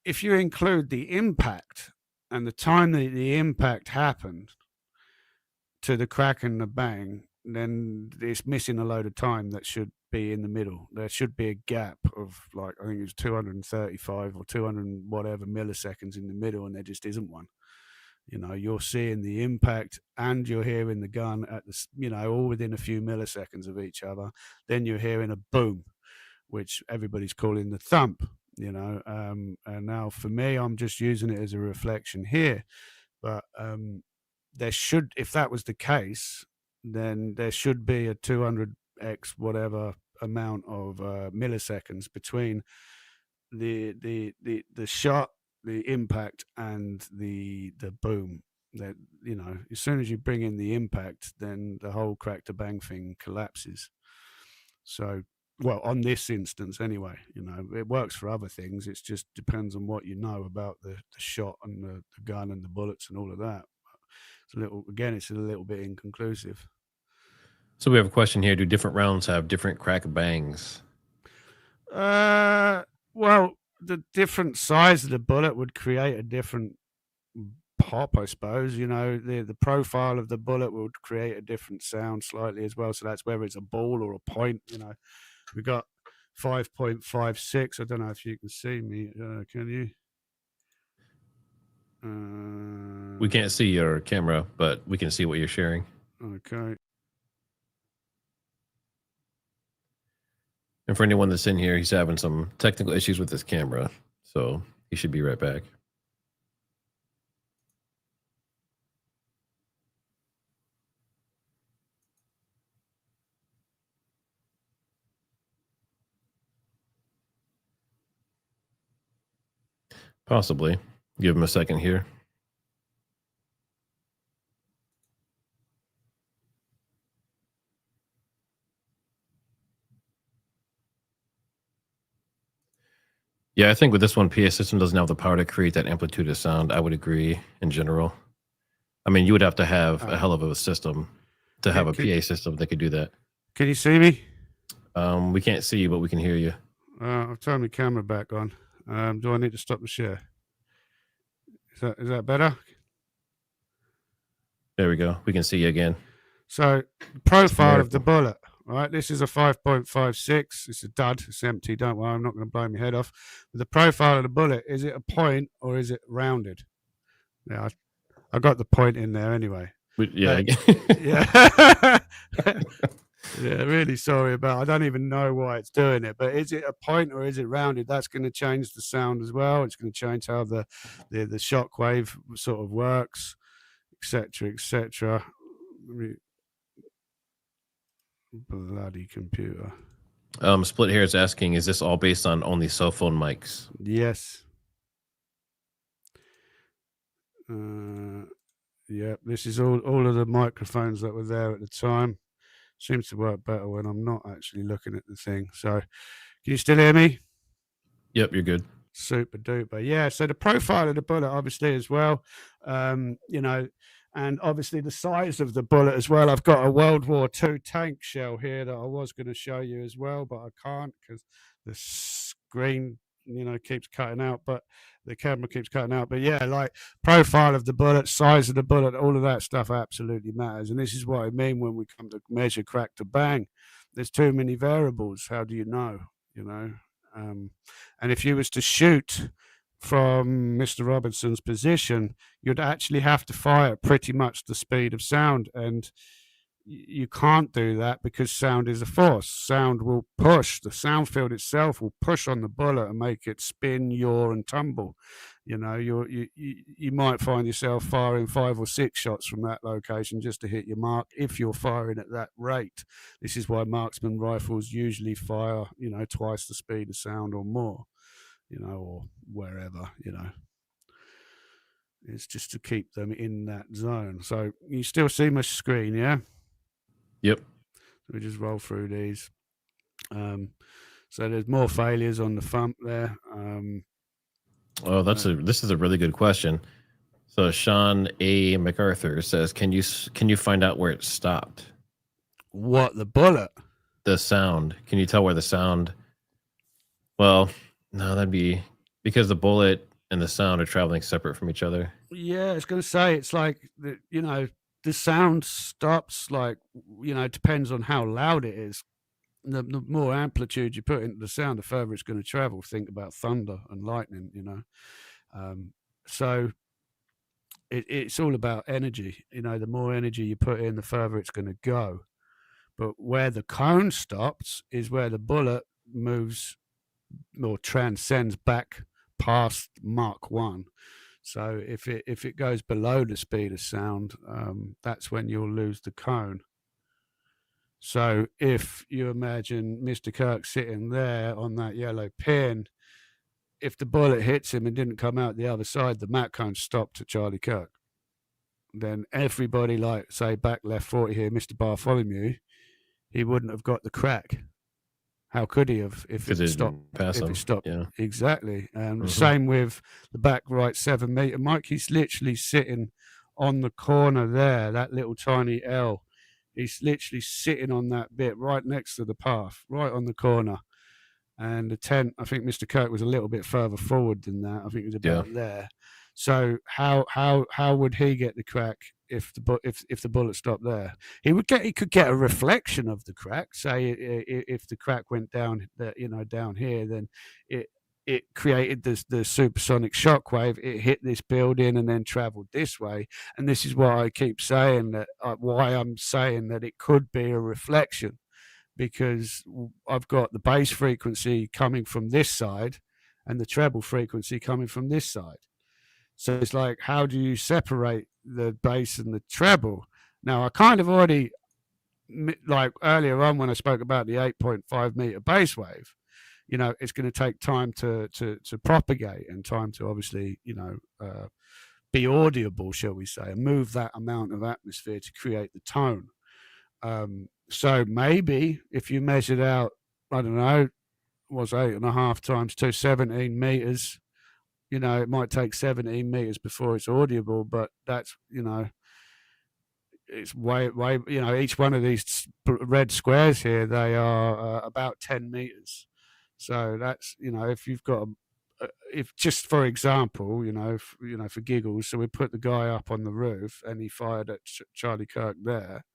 if you include the impact and the time that the impact happened to the crack and the bang, then it's missing a load of time that should be in the middle. There should be a gap of, like, I think it was 235 or 200 whatever milliseconds in the middle, and there just isn't one. You're seeing the impact and you're hearing the gun at all within a few milliseconds of each other. Then you're hearing a boom, which everybody's calling the thump. And now for me, I'm just using it as a reflection here, but there should, if that was the case, then there should be a 200x whatever amount of milliseconds between the shot, the impact, and the boom. That as soon as you bring in the impact, then the whole crack to bang thing collapses. So, well, on this instance anyway, it works for other things. It just depends on what you know about the shot and the gun and the bullets and all of that. It's a little bit inconclusive. So we have a question here: do different rounds have different crack bangs? Well, the different size of the bullet would create a different pop, I suppose. The profile of the bullet would create a different sound slightly as well. So that's whether it's a ball or a point. We got 5.56. I don't know if you can see me. Can you? We can't see your camera, but we can see what you're sharing. Okay. And for anyone that's in here, he's having some technical issues with his camera, so he should be right back. Possibly. Give him a second here. Yeah, I think with this one, PA system doesn't have the power to create that amplitude of sound. I would agree in general. I mean, you would have to have a hell of a system to have a PA system that could do that. Can you see me? We can't see you, but we can hear you. I've turned my camera back on. Do I need to stop the share? Is that better? There we go. We can see you again. So, profile of the bullet, right? This is a 5.56. It's a dud. It's empty. Don't worry. I'm not going to blow my head off. But the profile of the bullet, is it a point or is it rounded? Yeah, I got the point in there anyway. Yeah. Yeah. Yeah, really sorry about. I don't even know why it's doing it, but is it a point or is it rounded? That's going to change the sound as well. It's going to change how the shockwave sort of works, etc., etc. Bloody computer. Split Hair is asking, is this all based on only cell phone mics? Yes. Yeah, this is all of the microphones that were there at the time. Seems to work better when I'm not actually looking at the thing. So, can you still hear me? Yep, you're good. Super duper. Yeah. So the profile of the bullet, obviously, as well, you know, and obviously the size of the bullet as well. I've got a World War II tank shell here that I was going to show you as well, but I can't because the screen, you know, keeps cutting out, but the camera keeps cutting out. But yeah, like profile of the bullet, size of the bullet, all of that stuff absolutely matters. And this is what I mean when we come to measure crack to bang. There's too many variables. How do you know? You know, and if you was to shoot from Mr. Robinson's position, you'd actually have to fire at pretty much the speed of sound. And you can't do that because sound is a force. Sound will push, the sound field itself will push on the bullet and make it spin, yaw, and tumble. You know, you might find yourself firing 5 or 6 shots from that location just to hit your mark if you're firing at that rate. This is why marksman rifles usually fire, you know, twice the speed of sound or more, you know, or wherever, you know. It's just to keep them in that zone. So you still see my screen, yeah? Yep. So we just roll through these. So there's more failures on the thump there. Oh, this is a really good question. So Sean A. MacArthur says, can you find out where it stopped? What, the bullet? The sound. Can you tell where the sound? Well, no, that'd be because the bullet and the sound are traveling separate from each other. Yeah, I was going to say, it's like, you know, the sound stops, like, you know, it depends on how loud it is. The more amplitude you put into the sound, the further it's going to travel. Think about thunder and lightning, you know. So it's all about energy. You know, the more energy you put in, the further it's going to go. But where the cone stops is where the bullet moves or transcends back past Mach 1. So if it goes below the speed of sound, that's when you'll lose the cone. So if you imagine Mr. Kirk sitting there on that yellow pin, if the bullet hits him and didn't come out the other side, the Mach cone stopped at Charlie Kirk. Then everybody, like, say, back left 40 here, Mr. Bartholomew, he wouldn't have got the crack. How could he have if it stopped? If it stopped, yeah, exactly. And same with the back right 7 meter Mike. He's literally sitting on the corner there, that little tiny L. He's literally sitting on that bit right next to the path, right on the corner. And the tent, I think Mr. Kirk was a little bit further forward than that. I think it was about there. So how would he get the crack if the bullet stopped there? He could get a reflection of the crack. Say if the crack went down, down here, then it created the supersonic shockwave. It hit this building and then traveled this way. And this is why I keep saying that. Why I'm saying that it could be a reflection, because I've got the bass frequency coming from this side and the treble frequency coming from this side. So it's like, how do you separate the bass and the treble? Now, I kind of already, like earlier on when I spoke about the 8.5 meter bass wave, you know, it's going to take time to propagate and time to obviously, be audible, shall we say, and move that amount of atmosphere to create the tone. So maybe if you measured out, I don't know, was 8.5 times 2, 17 meters, you know, it might take 17 meters before it's audible, but that's, you know, it's way, you know, each one of these red squares here, they are about 10 meters. So that's, you know, if you've got if just for example, for giggles, so we put the guy up on the roof and he fired at Charlie Kirk there,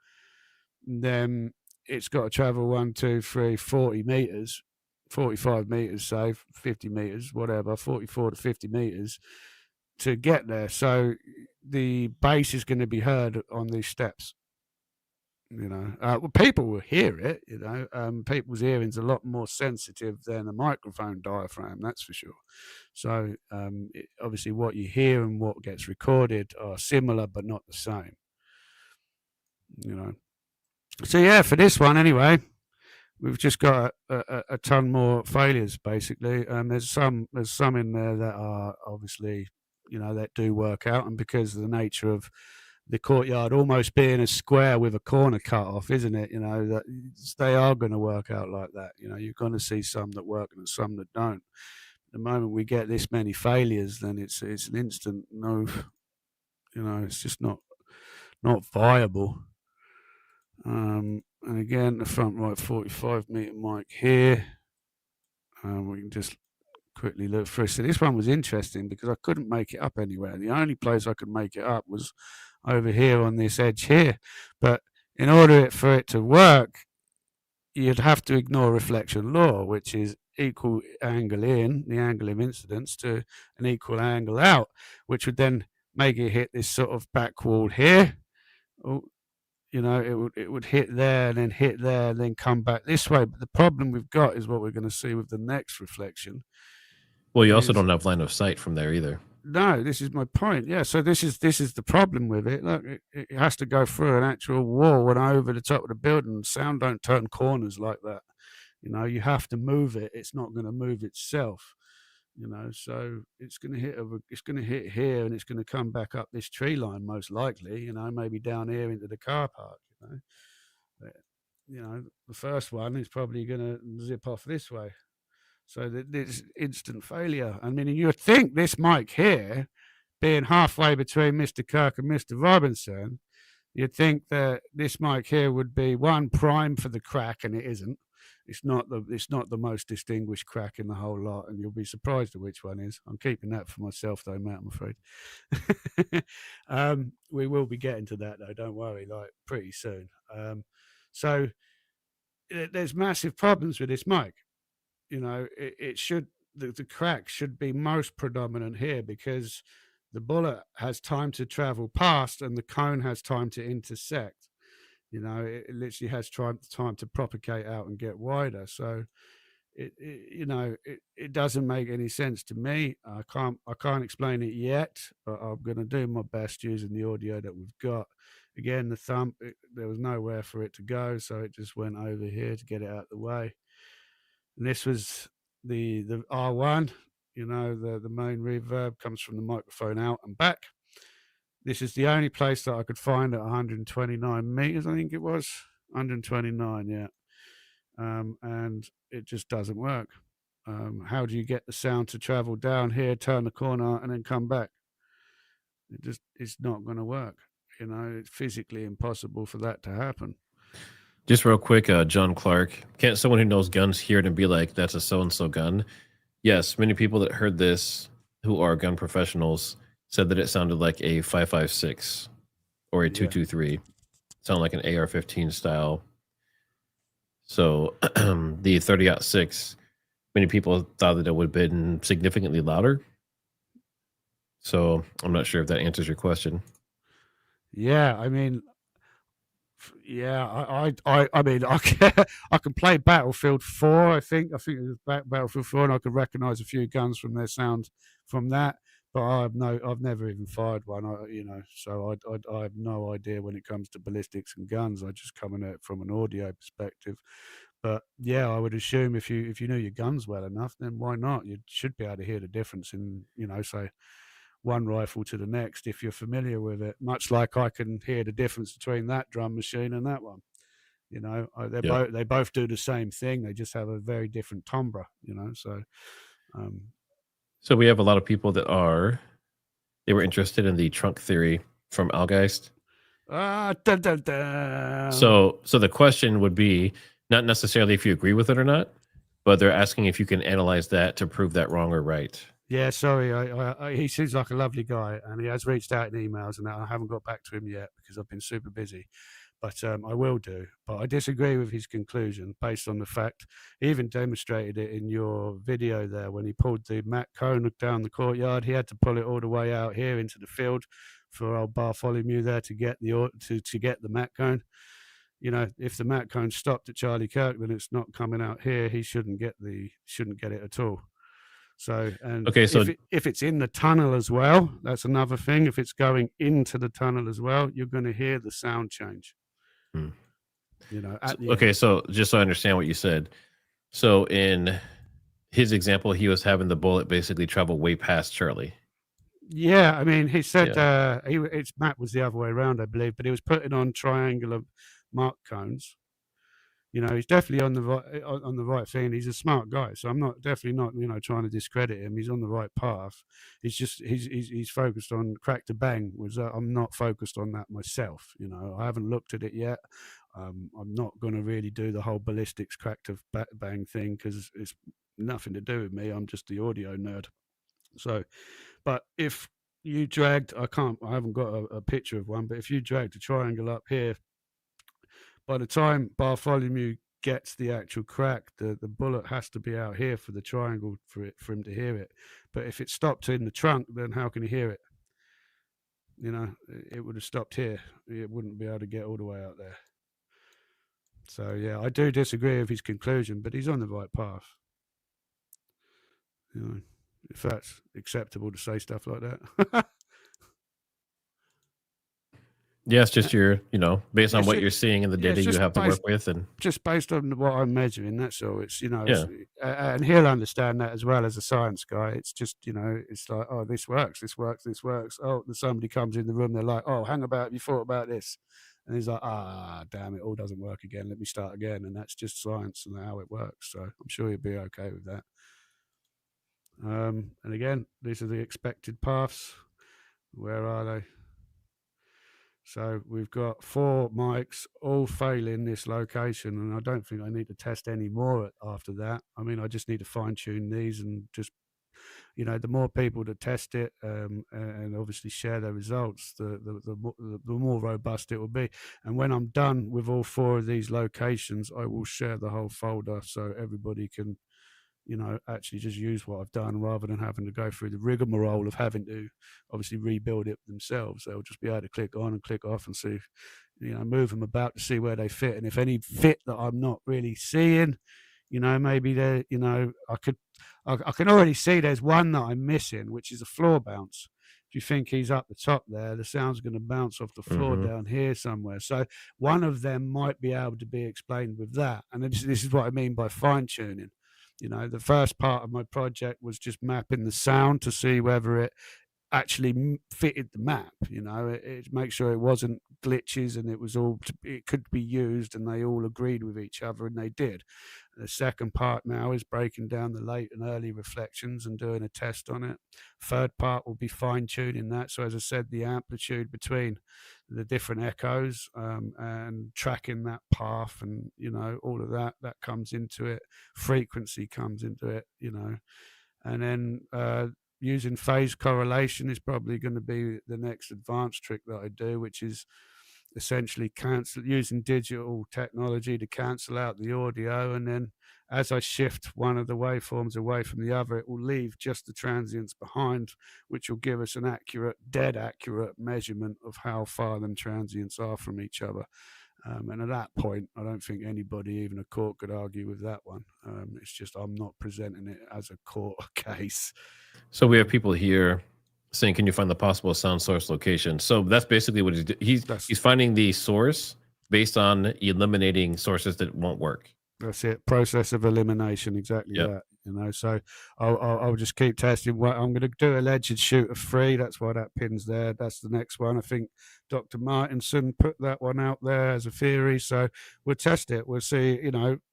then it's got to travel 40 meters, 45 meters, say 50 meters, whatever, 44 to 50 meters to get there. So the bass is going to be heard on these steps. You know, well, people will hear it. You know, people's hearing's a lot more sensitive than a microphone diaphragm, that's for sure. So obviously, what you hear and what gets recorded are similar, but not the same. you know. So yeah, for this one anyway, we've just got a ton more failures basically. There's some in there that are obviously, that do work out, and because of the nature of the courtyard almost being a square with a corner cut off, isn't it? That they are going to work out like that. You're going to see some that work and some that don't. The moment we get this many failures, then it's an instant no. It's just not viable. And again, the front right 45-meter mic here. We can just quickly look through. So this one was interesting because I couldn't make it up anywhere. The only place I could make it up was over here on this edge here. But in order for it to work, you'd have to ignore reflection law, which is equal angle in, the angle of incidence, to an equal angle out, which would then make it hit this sort of back wall here. Oh, it would hit there and then hit there and then come back this way. But the problem we've got is what we're going to see with the next reflection. Well, you also don't have line of sight from there either. No, this is my point. Yeah, so this is the problem with it. Look, it has to go through an actual wall and over the top of the building. Sound don't turn corners like that. You have to move it. It's not going to move itself. So it's going to hit here and it's going to come back up this tree line most likely. Maybe down here into the car park. But, the first one is probably going to zip off this way. So this instant failure. I mean, you'd think this mic here, being halfway between Mr. Kirk and Mr. Robinson, you'd think that this mic here would be one prime for the crack, and it isn't. It's not the most distinguished crack in the whole lot, and you'll be surprised at which one is. I'm keeping that for myself, though, Matt, I'm afraid. We will be getting to that, though. Don't worry, pretty soon. So there's massive problems with this mic. It should, the crack should be most predominant here because the bullet has time to travel past and the cone has time to intersect. It literally has time to propagate out and get wider. So it doesn't make any sense to me. I can't explain it yet, but I'm going to do my best using the audio that we've got. Again, the thump, there was nowhere for it to go, so it just went over here to get it out of the way. And this was the R1, the main reverb comes from the microphone out and back. This is the only place that I could find at 129 meters, I think it was. 129, yeah. And it just doesn't work. How do you get the sound to travel down here, turn the corner, and then come back? It's not going to work. It's physically impossible for that to happen. Just real quick, John Clark, can't someone who knows guns hear it and be like, that's a so-and-so gun? Yes, many people that heard this who are gun professionals said that it sounded like a 5.56 or a 2.23. Sounded like an AR-15 style. So the 30-06, many people thought that it would have been significantly louder. So I'm not sure if that answers your question. Yeah, I mean... Yeah, I mean, I can play Battlefield 4. I think it was Battlefield 4, and I could recognise a few guns from their sound from that. But I've never even fired one. So I have no idea when it comes to ballistics and guns. I just come at it from an audio perspective. But yeah, I would assume if you knew your guns well enough, then why not? You should be able to hear the difference in say one rifle to the next if you're familiar with it, much like I can hear the difference between that drum machine and that one. They both do the same thing, they just have a very different timbre. So we have a lot of people that were interested in the trunk theory from Algeist. So the question would be not necessarily if you agree with it or not, but they're asking if you can analyze that to prove that wrong or right. Yeah, sorry. He seems like a lovely guy, and he has reached out in emails, and I haven't got back to him yet because I've been super busy. But I will do. But I disagree with his conclusion based on the fact he even demonstrated it in your video there when he pulled the mat cone down the courtyard. He had to pull it all the way out here into the field for old Bartholomew there to get the mat cone. If the mat cone stopped at Charlie Kirk, then it's not coming out here. He shouldn't get it at all. So, and okay, so if it's in the tunnel as well, that's another thing. If it's going into the tunnel as well, you're going to hear the sound change. Hmm. You know, So, at the okay, end. so just so I understand what you said, so in his example, he was having the bullet basically travel way past Charlie. Yeah, I mean, he said Yeah. its map was the other way around, I believe, but he was putting on triangular mark cones. You know, he's definitely on the right thing. He's a smart guy, so I'm definitely not trying to discredit him. He's on the right path. He's just he's focused on crack to bang. I'm not focused on that myself. You know, I haven't looked at it yet. I'm not going to really do the whole ballistics crack to bang thing because it's nothing to do with me. I'm just the audio nerd. So, but if you dragged, I haven't got a picture of one, but if you dragged a triangle up here, by the time Bartholomew gets the actual crack, the bullet has to be out here for the triangle for him to hear it. But if it stopped in the trunk, then how can he hear it? You know, it would have stopped here. It wouldn't be able to get all the way out there. So yeah, I do disagree with his conclusion, but he's on the right path. You know, if that's acceptable to say stuff like that. Yeah, it's just your, based on It's what ju- you're seeing and the yeah, data it's you just have to work with, and based on what I'm measuring. That's all. It's yeah. and he'll understand that as well as a science guy. It's just it's like, oh, this works, this works, this works. Oh, somebody comes in the room, they're like, oh, hang about, you thought about this, and he's like, damn, it all doesn't work again. Let me start again, and that's just science and how it works. So I'm sure he'll be okay with that. And again, these are the expected paths. Where are they? So we've got 4 mics all failing this location, and I don't think I need to test any more after that. I mean, I just need to fine tune these and just, the more people that test it and obviously share their results, the more robust it will be. And when I'm done with all 4 of these locations, I will share the whole folder so everybody can actually just use what I've done rather than having to go through the rigmarole of having to obviously rebuild it themselves. They'll just be able to click on and click off and see, move them about to see where they fit. And if any fit that I'm not really seeing, maybe they're, I can already see there's one that I'm missing, which is a floor bounce. If you think he's up the top there, the sound's going to bounce off the floor Mm-hmm. down here somewhere. So one of them might be able to be explained with that. And this is what I mean by fine tuning. The first part of my project was just mapping the sound to see whether it actually fitted the map. It make sure it wasn't glitches and it could be used, and they all agreed with each other, and they did. The second part now is breaking down the late and early reflections and doing a test on it. Third part will be fine tuning that. So as I said, the amplitude between the different echoes and tracking that path, and all of that comes into it. Frequency comes into it, and then using phase correlation is probably going to be the next advanced trick that I do, which is essentially using digital technology to cancel out the audio, and then as I shift one of the waveforms away from the other, it will leave just the transients behind, which will give us an dead accurate measurement of how far them transients are from each other. And at that point, I don't think anybody, even a court, could argue with that one. It's just I'm not presenting it as a court case. So we have people here saying, "Can you find the possible sound source location?" So that's basically what he's finding the source based on eliminating sources that won't work. That's it. Process of elimination. Exactly Yep. that. So I'll just keep testing. I'm going to do alleged shoot of 3. That's why that pin's there. That's the next one. I think Dr. Martinson put that one out there as a theory. So we'll test it. We'll see,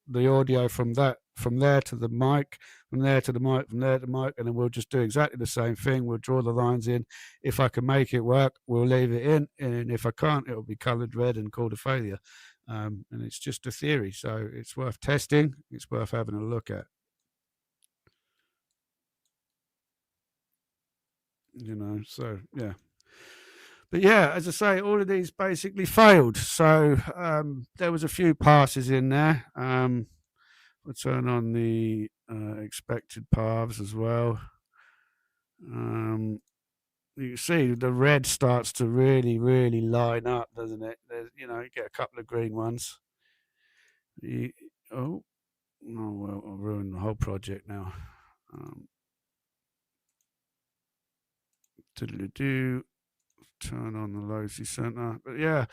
the audio from there to the mic, from there to the mic, from there to the mic, and then we'll just do exactly the same thing. We'll draw the lines in. If I can make it work, we'll leave it in. And if I can't, it'll be colored red and called a failure. And it's just a theory, so it's worth testing. It's worth having a look at. So yeah. But yeah, as I say, all of these basically failed. So there was a few passes in there. We'll turn on the expected paths as well. You can see the red starts to really, really line up, doesn't it? You get a couple of green ones. Oh, well, I'll ruin the whole project now. Turn on the Losee Center. But yeah,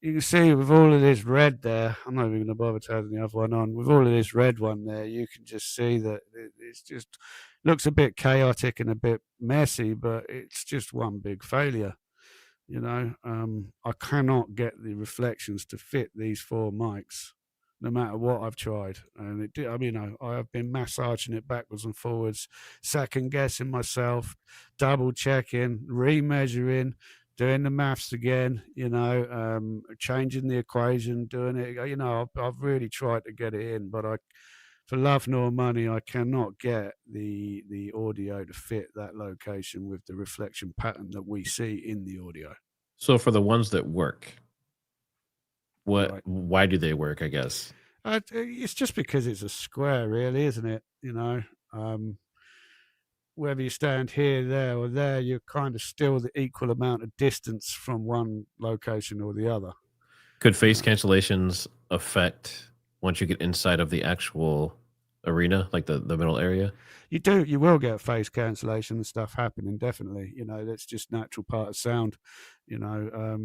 you can see with all of this red there, I'm not even going to bother turning the other one on. With all of this red one there, you can just see that it's just looks a bit chaotic and a bit messy, but it's just one big failure. You know, I cannot get the reflections to fit these 4 mics, no matter what I've tried. And it did, I mean, I have been massaging it backwards and forwards, second guessing myself, double checking, remeasuring, doing the maths again, you know, changing the equation, doing it. You know, I've really tried to get it in, but for love nor money, I cannot get the audio to fit that location with the reflection pattern that we see in the audio. So for the ones that work, Right. why do they work, I guess? It's just because it's a square, really, isn't it? You know, whether you stand here, there, or there, you're kind of still the equal amount of distance from one location or the other. Could phase cancellations affect once you get inside of the actual arena, like the middle area? You will get phase cancellation and stuff happening, definitely. You know, that's just natural part of sound. You know,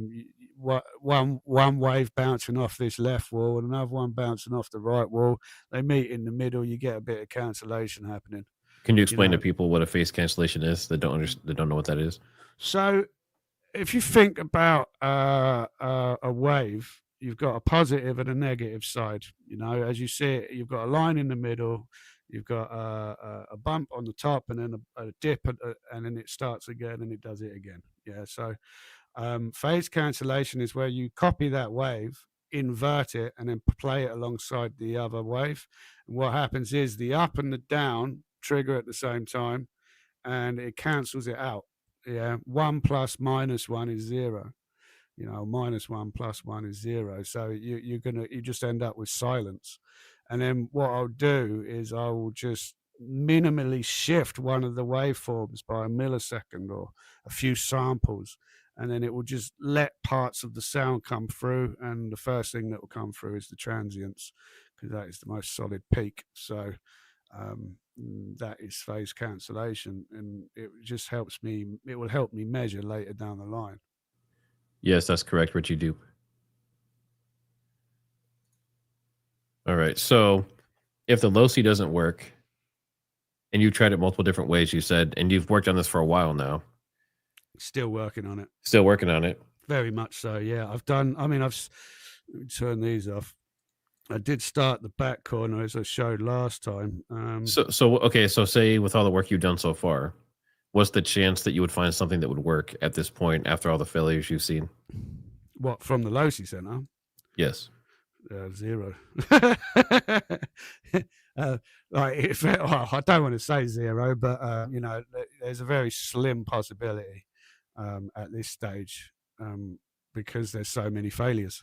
one wave bouncing off this left wall and another one bouncing off the right wall. They meet in the middle. You get a bit of cancellation happening. Can you explain to people what a phase cancellation is that don't know what that is? So, if you think about a wave, you've got a positive and a negative side. You know, as you see it, you've got a line in the middle, you've got a bump on the top, and then a dip, and then it starts again, and it does it again. Yeah. So, phase cancellation is where you copy that wave, invert it, and then play it alongside the other wave. And what happens is the up and the down trigger at the same time, and it cancels it out. Yeah, 1 plus minus 1 is 0. You know, -1 plus 1 is 0. So you just end up with silence. And then what I'll do is I will just minimally shift one of the waveforms by a millisecond or a few samples, and then it will just let parts of the sound come through. And the first thing that will come through is the transients, because that is the most solid peak. So that is phase cancellation, and it just helps me. It will help me measure later down the line. Yes, that's correct, Richie Dupe. All right. So if the Losee doesn't work, and you tried it multiple different ways, you said, and you've worked on this for a while now. Still working on it. Still working on it. Very much so. Yeah, I've turned these off. I did start the back corner as I showed last time. So say with all the work you've done so far, what's the chance that you would find something that would work at this point after all the failures you've seen? What, from the Losee Center? Yes. 0. I don't want to say 0, but you know, there's a very slim possibility at this stage because there's so many failures.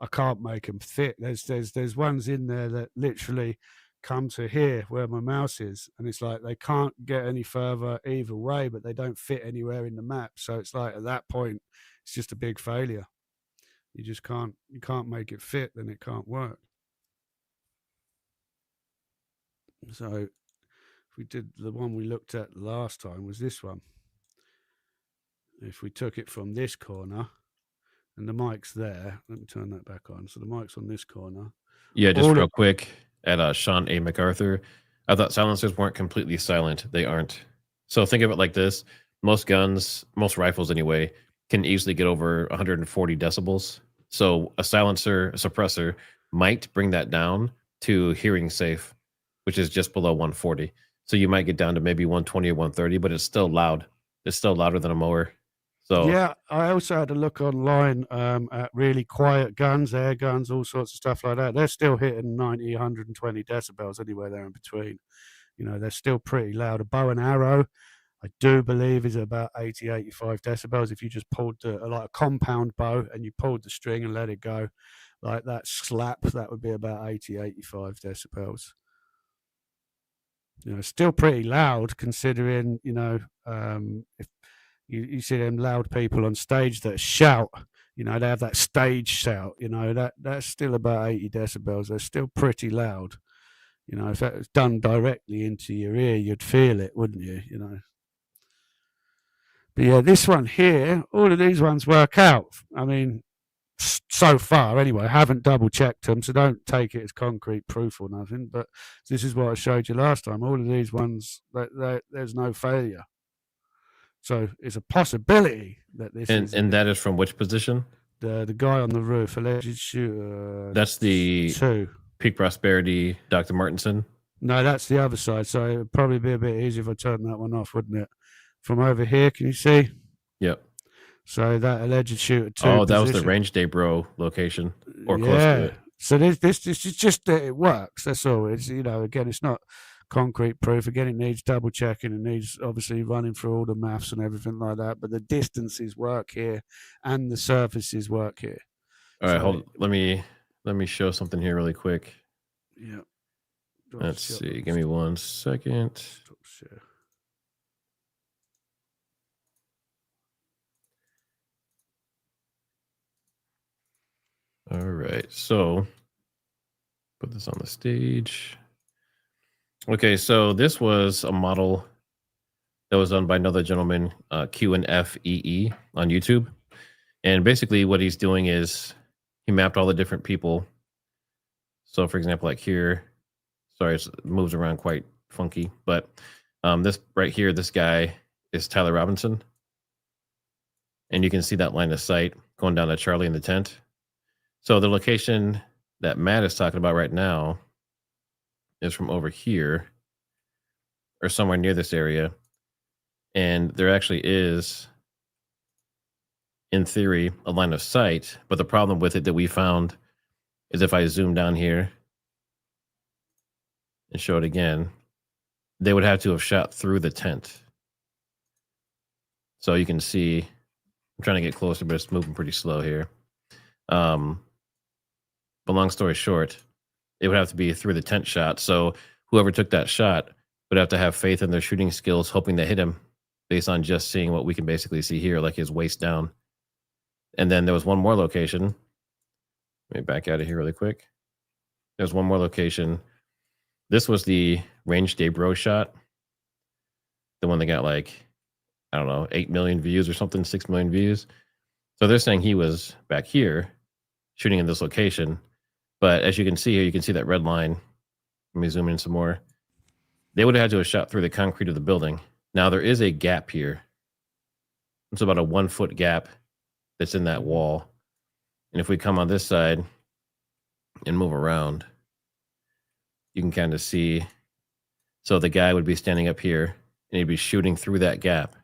I can't make them fit. There's ones in there that literally come to here where my mouse is, and it's like they can't get any further either way, but they don't fit anywhere in the map. So it's like at that point, it's just a big failure. You can't make it fit, then it can't work. So if we did the one we looked at last time was this one. If we took it from this corner, and the mic's there, let me turn that back on. So the mic's on this corner. Yeah, just real quick, at Sean A. MacArthur, I thought silencers weren't completely silent. They aren't. So think of it like this. Most guns, most rifles anyway, can easily get over 140 decibels. So a silencer, a suppressor, might bring that down to hearing safe, which is just below 140. So you might get down to maybe 120 or 130, but it's still loud. It's still louder than a mower. So yeah, I also had a look online at really quiet guns, air guns, all sorts of stuff like that. They're still hitting 90, 120 decibels, anywhere there in between. You know, they're still pretty loud. A bow and arrow, I do believe, is about 80, 85 decibels. If you just pulled like a compound bow and you pulled the string and let it go, like that slap, that would be about 80, 85 decibels. You know, still pretty loud considering, you know, if you see them loud people on stage that shout, you know, they have that stage shout, you know, that's still about 80 decibels. They're still pretty loud. You know, if that was done directly into your ear, you'd feel it, wouldn't you? You know. But yeah, this one here, all of these ones work out. I mean, So far, anyway. I haven't double checked them, so don't take it as concrete proof or nothing. But this is what I showed you last time. All of these ones, there's no failure. So it's a possibility that this is. And that is from which position? The guy on the roof, alleged shooter. That's the 2. Peak Prosperity, Dr. Martinson. No, that's the other side. So it would probably be a bit easier if I turned that one off, wouldn't it? From over here, can you see? Yep. So that alleged shooter 2. Oh, that was the range day bro location, or close to it. So this is just that it works. That's all. It's, you know, again, it's not concrete proof. Again, it needs double checking. It needs obviously running through all the maths and everything like that. But the distances work here, and the surfaces work here. All right, hold. Let me show something here really quick. Yeah. Let's see. Give me 1 second. All right, so put this on the stage. Okay, so this was a model that was done by another gentleman, QNFEE on YouTube. And basically what he's doing is he mapped all the different people. So for example, like here, sorry, it moves around quite funky, but this right here, this guy is Tyler Robinson. And you can see that line of sight going down to Charlie in the tent. So the location that Matt is talking about right now is from over here or somewhere near this area. And there actually is, in theory, a line of sight. But the problem with it that we found is if I zoom down here and show it again, they would have to have shot through the tent. So you can see, I'm trying to get closer, but it's moving pretty slow here. But long story short, it would have to be through the tent shot. So whoever took that shot would have to have faith in their shooting skills, hoping to hit him based on just seeing what we can basically see here, like his waist down. And then there was one more location. Let me back out of here really quick. There's one more location. This was the range day bro shot. The one that got like, I don't know, 8 million views or something, 6 million views. So they're saying he was back here shooting in this location. But as you can see here, you can see that red line. Let me zoom in some more. They would have had to have shot through the concrete of the building. Now there is a gap here. It's about a 1 foot gap that's in that wall. And if we come on this side and move around, you can kind of see. So the guy would be standing up here and he'd be shooting through that gap.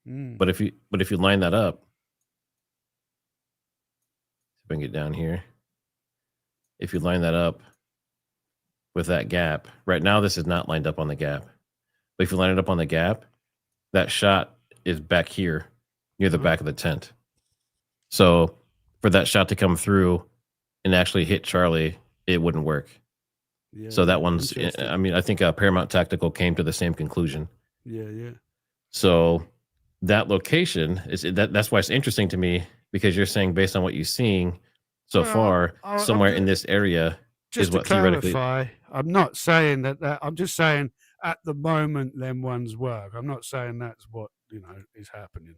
But if you line that up, bring it down here. If you line that up with that gap, right now this is not lined up on the gap. But if you line it up on the gap, that shot is back here near the back of the tent. So for that shot to come through and actually hit Charlie, it wouldn't work. Yeah, so that one's, I mean, I think Paramount Tactical came to the same conclusion. Yeah. So that location is that's why it's interesting to me, because you're saying based on what you're seeing so far, somewhere in this area is what theoretically. I'm not saying that I'm just saying at the moment them ones work. I'm not saying that's what is happening.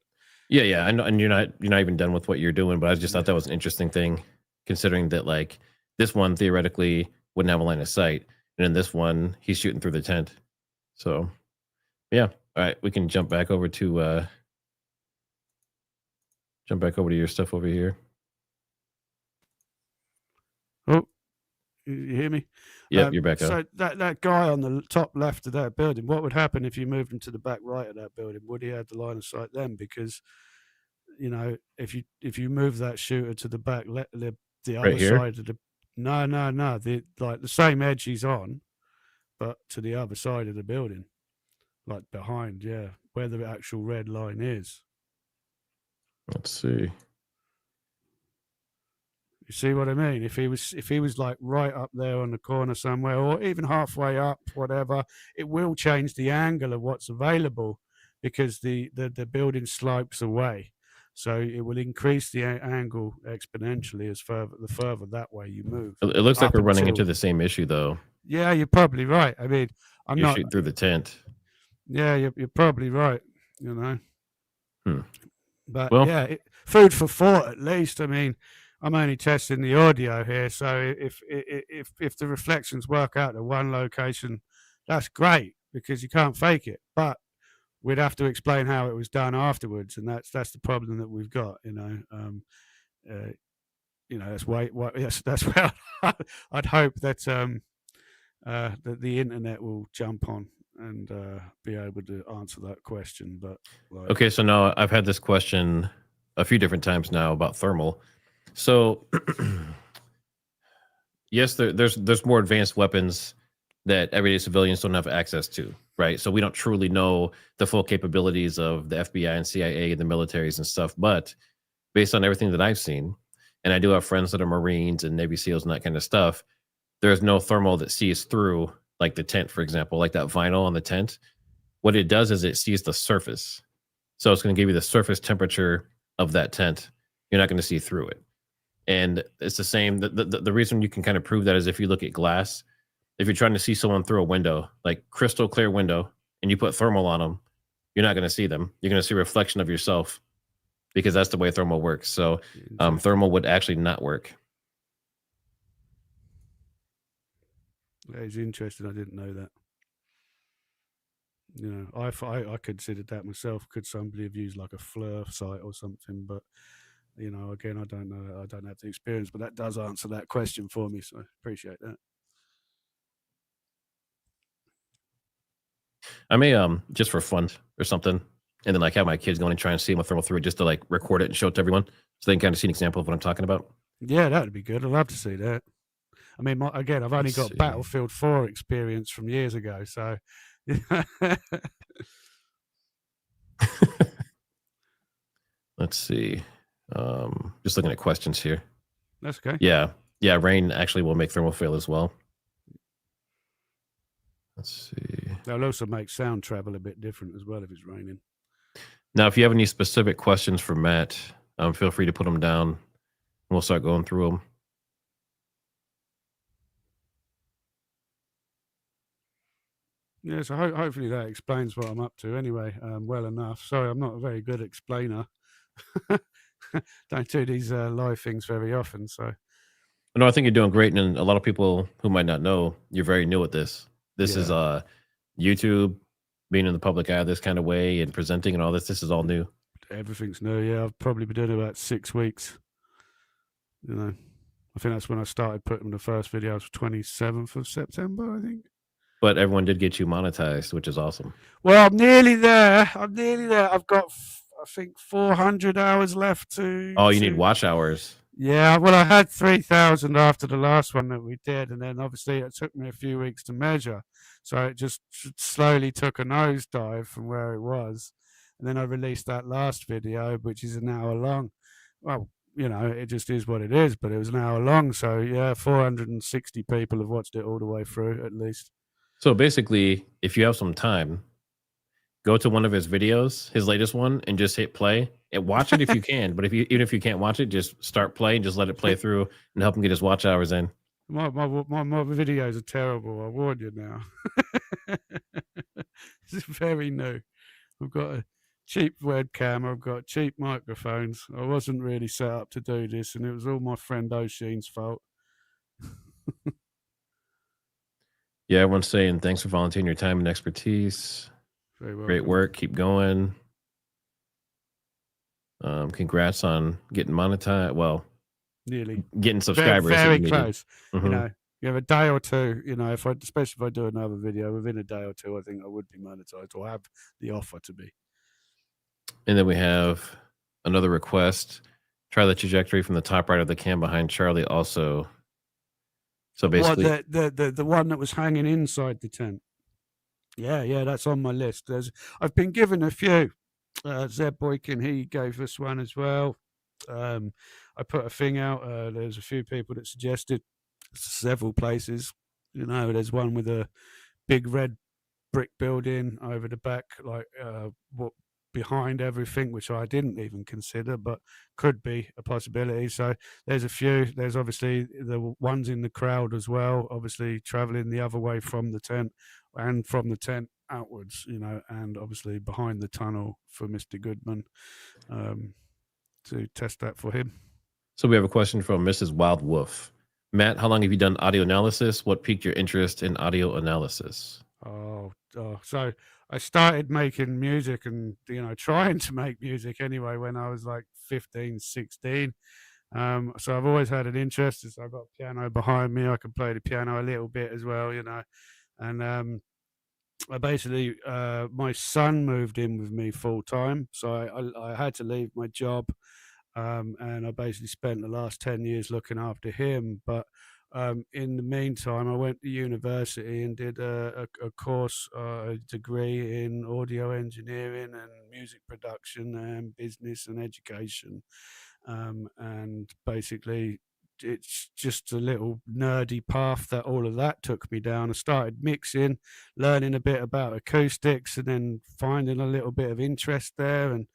Yeah, I know, and you're not even done with what you're doing, but I just thought that was an interesting thing, considering that like this one theoretically wouldn't have a line of sight, and in this one he's shooting through the tent. So yeah, all right, we can jump back over to your stuff over here. Oh, you hear me? Yeah, you're back up. So that guy on the top left of that building, what would happen if you moved him to the back right of that building? Would he have the line of sight then? Because if you move that shooter to the back, the other side of the the same edge he's on, but to the other side of the building, like behind, where the actual red line is. Let's see. You see what I mean? If he was like right up there on the corner somewhere, or even halfway up, whatever, it will change the angle of what's available, because the building slopes away, so it will increase the angle exponentially the further that way you move. It looks like we're running into the same issue, though. Yeah, you're probably right. I mean, you shoot through the tent. Yeah, you're probably right. But well, food for thought at least. I mean, I'm only testing the audio here, so if the reflections work out at one location, that's great because you can't fake it. But we'd have to explain how it was done afterwards, and that's the problem that we've got. That's why. Yes, that's where I'd hope that that the internet will jump on and be able to answer that question. But Okay, so now I've had this question a few different times now about thermal. So yes, there's more advanced weapons that everyday civilians don't have access to, right? So we don't truly know the full capabilities of the FBI and CIA and the militaries and stuff. But based on everything that I've seen, and I do have friends that are Marines and Navy SEALs and that kind of stuff, there's no thermal that sees through, like the tent, for example, like that vinyl on the tent. What it does is it sees the surface. So it's going to give you the surface temperature of that tent. You're not going to see through it. And it's the same. The reason you can kind of prove that is if you look at glass, if you're trying to see someone through a window, like crystal clear window, and you put thermal on them, you're not going to see them. You're going to see a reflection of yourself because that's the way thermal works. So thermal would actually not work. That is interesting. I didn't know that. I considered that myself. Could somebody have used like a FLIR site or something? But again, I don't know. I don't have the experience, but that does answer that question for me. So I appreciate that. I may just for fun or something, and then like have my kids going and try and see them with thermal through it just to like record it and show it to everyone so they can kind of see an example of what I'm talking about. Yeah, that would be good. I'd love to see that. I mean, again, I've only got Battlefield 4 experience from years ago, so. Let's see. Just looking at questions here. That's okay. Yeah, rain actually will make thermal fail as well. Let's see. That'll also make sound travel a bit different as well if it's raining. Now, if you have any specific questions for Matt, feel free to put them down. And we'll start going through them. Yeah, so hopefully that explains what I'm up to anyway, well enough. Sorry, I'm not a very good explainer. Don't do these live things very often, so. No, I think you're doing great, and a lot of people who might not know, you're very new at this. This is YouTube, being in the public eye this kind of way and presenting and all this. This is all new. Everything's new. Yeah, I've probably been doing it about 6 weeks. I think that's when I started putting the first video. It was 27th of September, I think. But everyone did get you monetized, which is awesome. Well, I'm nearly there. I've got, I think, 400 hours left to. Oh, you need watch hours. Yeah, well, I had 3,000 after the last one that we did, and then obviously it took me a few weeks to measure, so it just slowly took a nosedive from where it was, and then I released that last video, which is an hour long. Well, it just is what it is, but it was an hour long, so yeah, 460 people have watched it all the way through at least. So basically, if you have some time, go to one of his videos, his latest one, and just hit play and watch it if you can. But even if you can't watch it, just start playing, just let it play through and help him get his watch hours in. My videos are terrible. I warn you now. It's very new. I've got a cheap webcam. I've got cheap microphones. I wasn't really set up to do this, and it was all my friend O'Sheen's fault. Yeah, everyone's saying thanks for volunteering your time and expertise. Great work. Keep going. Congrats on getting monetized. Well, nearly getting subscribers. Very close. Mm-hmm. You have a day or two. Especially if I do another video within a day or two, I think I would be monetized or have the offer to be. And then we have another request. Try the trajectory from the top right of the cam behind Charlie. Also, so basically, the one that was hanging inside the tent. Yeah, that's on my list. I've been given a few. Zeb Boykin, he gave us one as well. I put a thing out. There's a few people that suggested several places. There's one with a big red brick building over the back, like what behind everything, which I didn't even consider, but could be a possibility. So there's a few. There's obviously the ones in the crowd as well, obviously traveling the other way from the tent and from the tent outwards, and obviously behind the tunnel for Mr. Goodman, to test that for him. So we have a question from Mrs. Wild Wolf. Matt, how long have you done audio analysis? What piqued your interest in audio analysis? So I started making music and, trying to make music anyway when I was like 15, 16. So I've always had an interest. So I've got a piano behind me. I can play the piano a little bit as well, and I basically, my son moved in with me full time, so I had to leave my job, and I basically spent the last 10 years looking after him. But in the meantime, I went to university and did a course, a degree in audio engineering and music production and business and education. And basically, it's just a little nerdy path that all of that took me down. I started mixing, learning a bit about acoustics, and then finding a little bit of interest there, and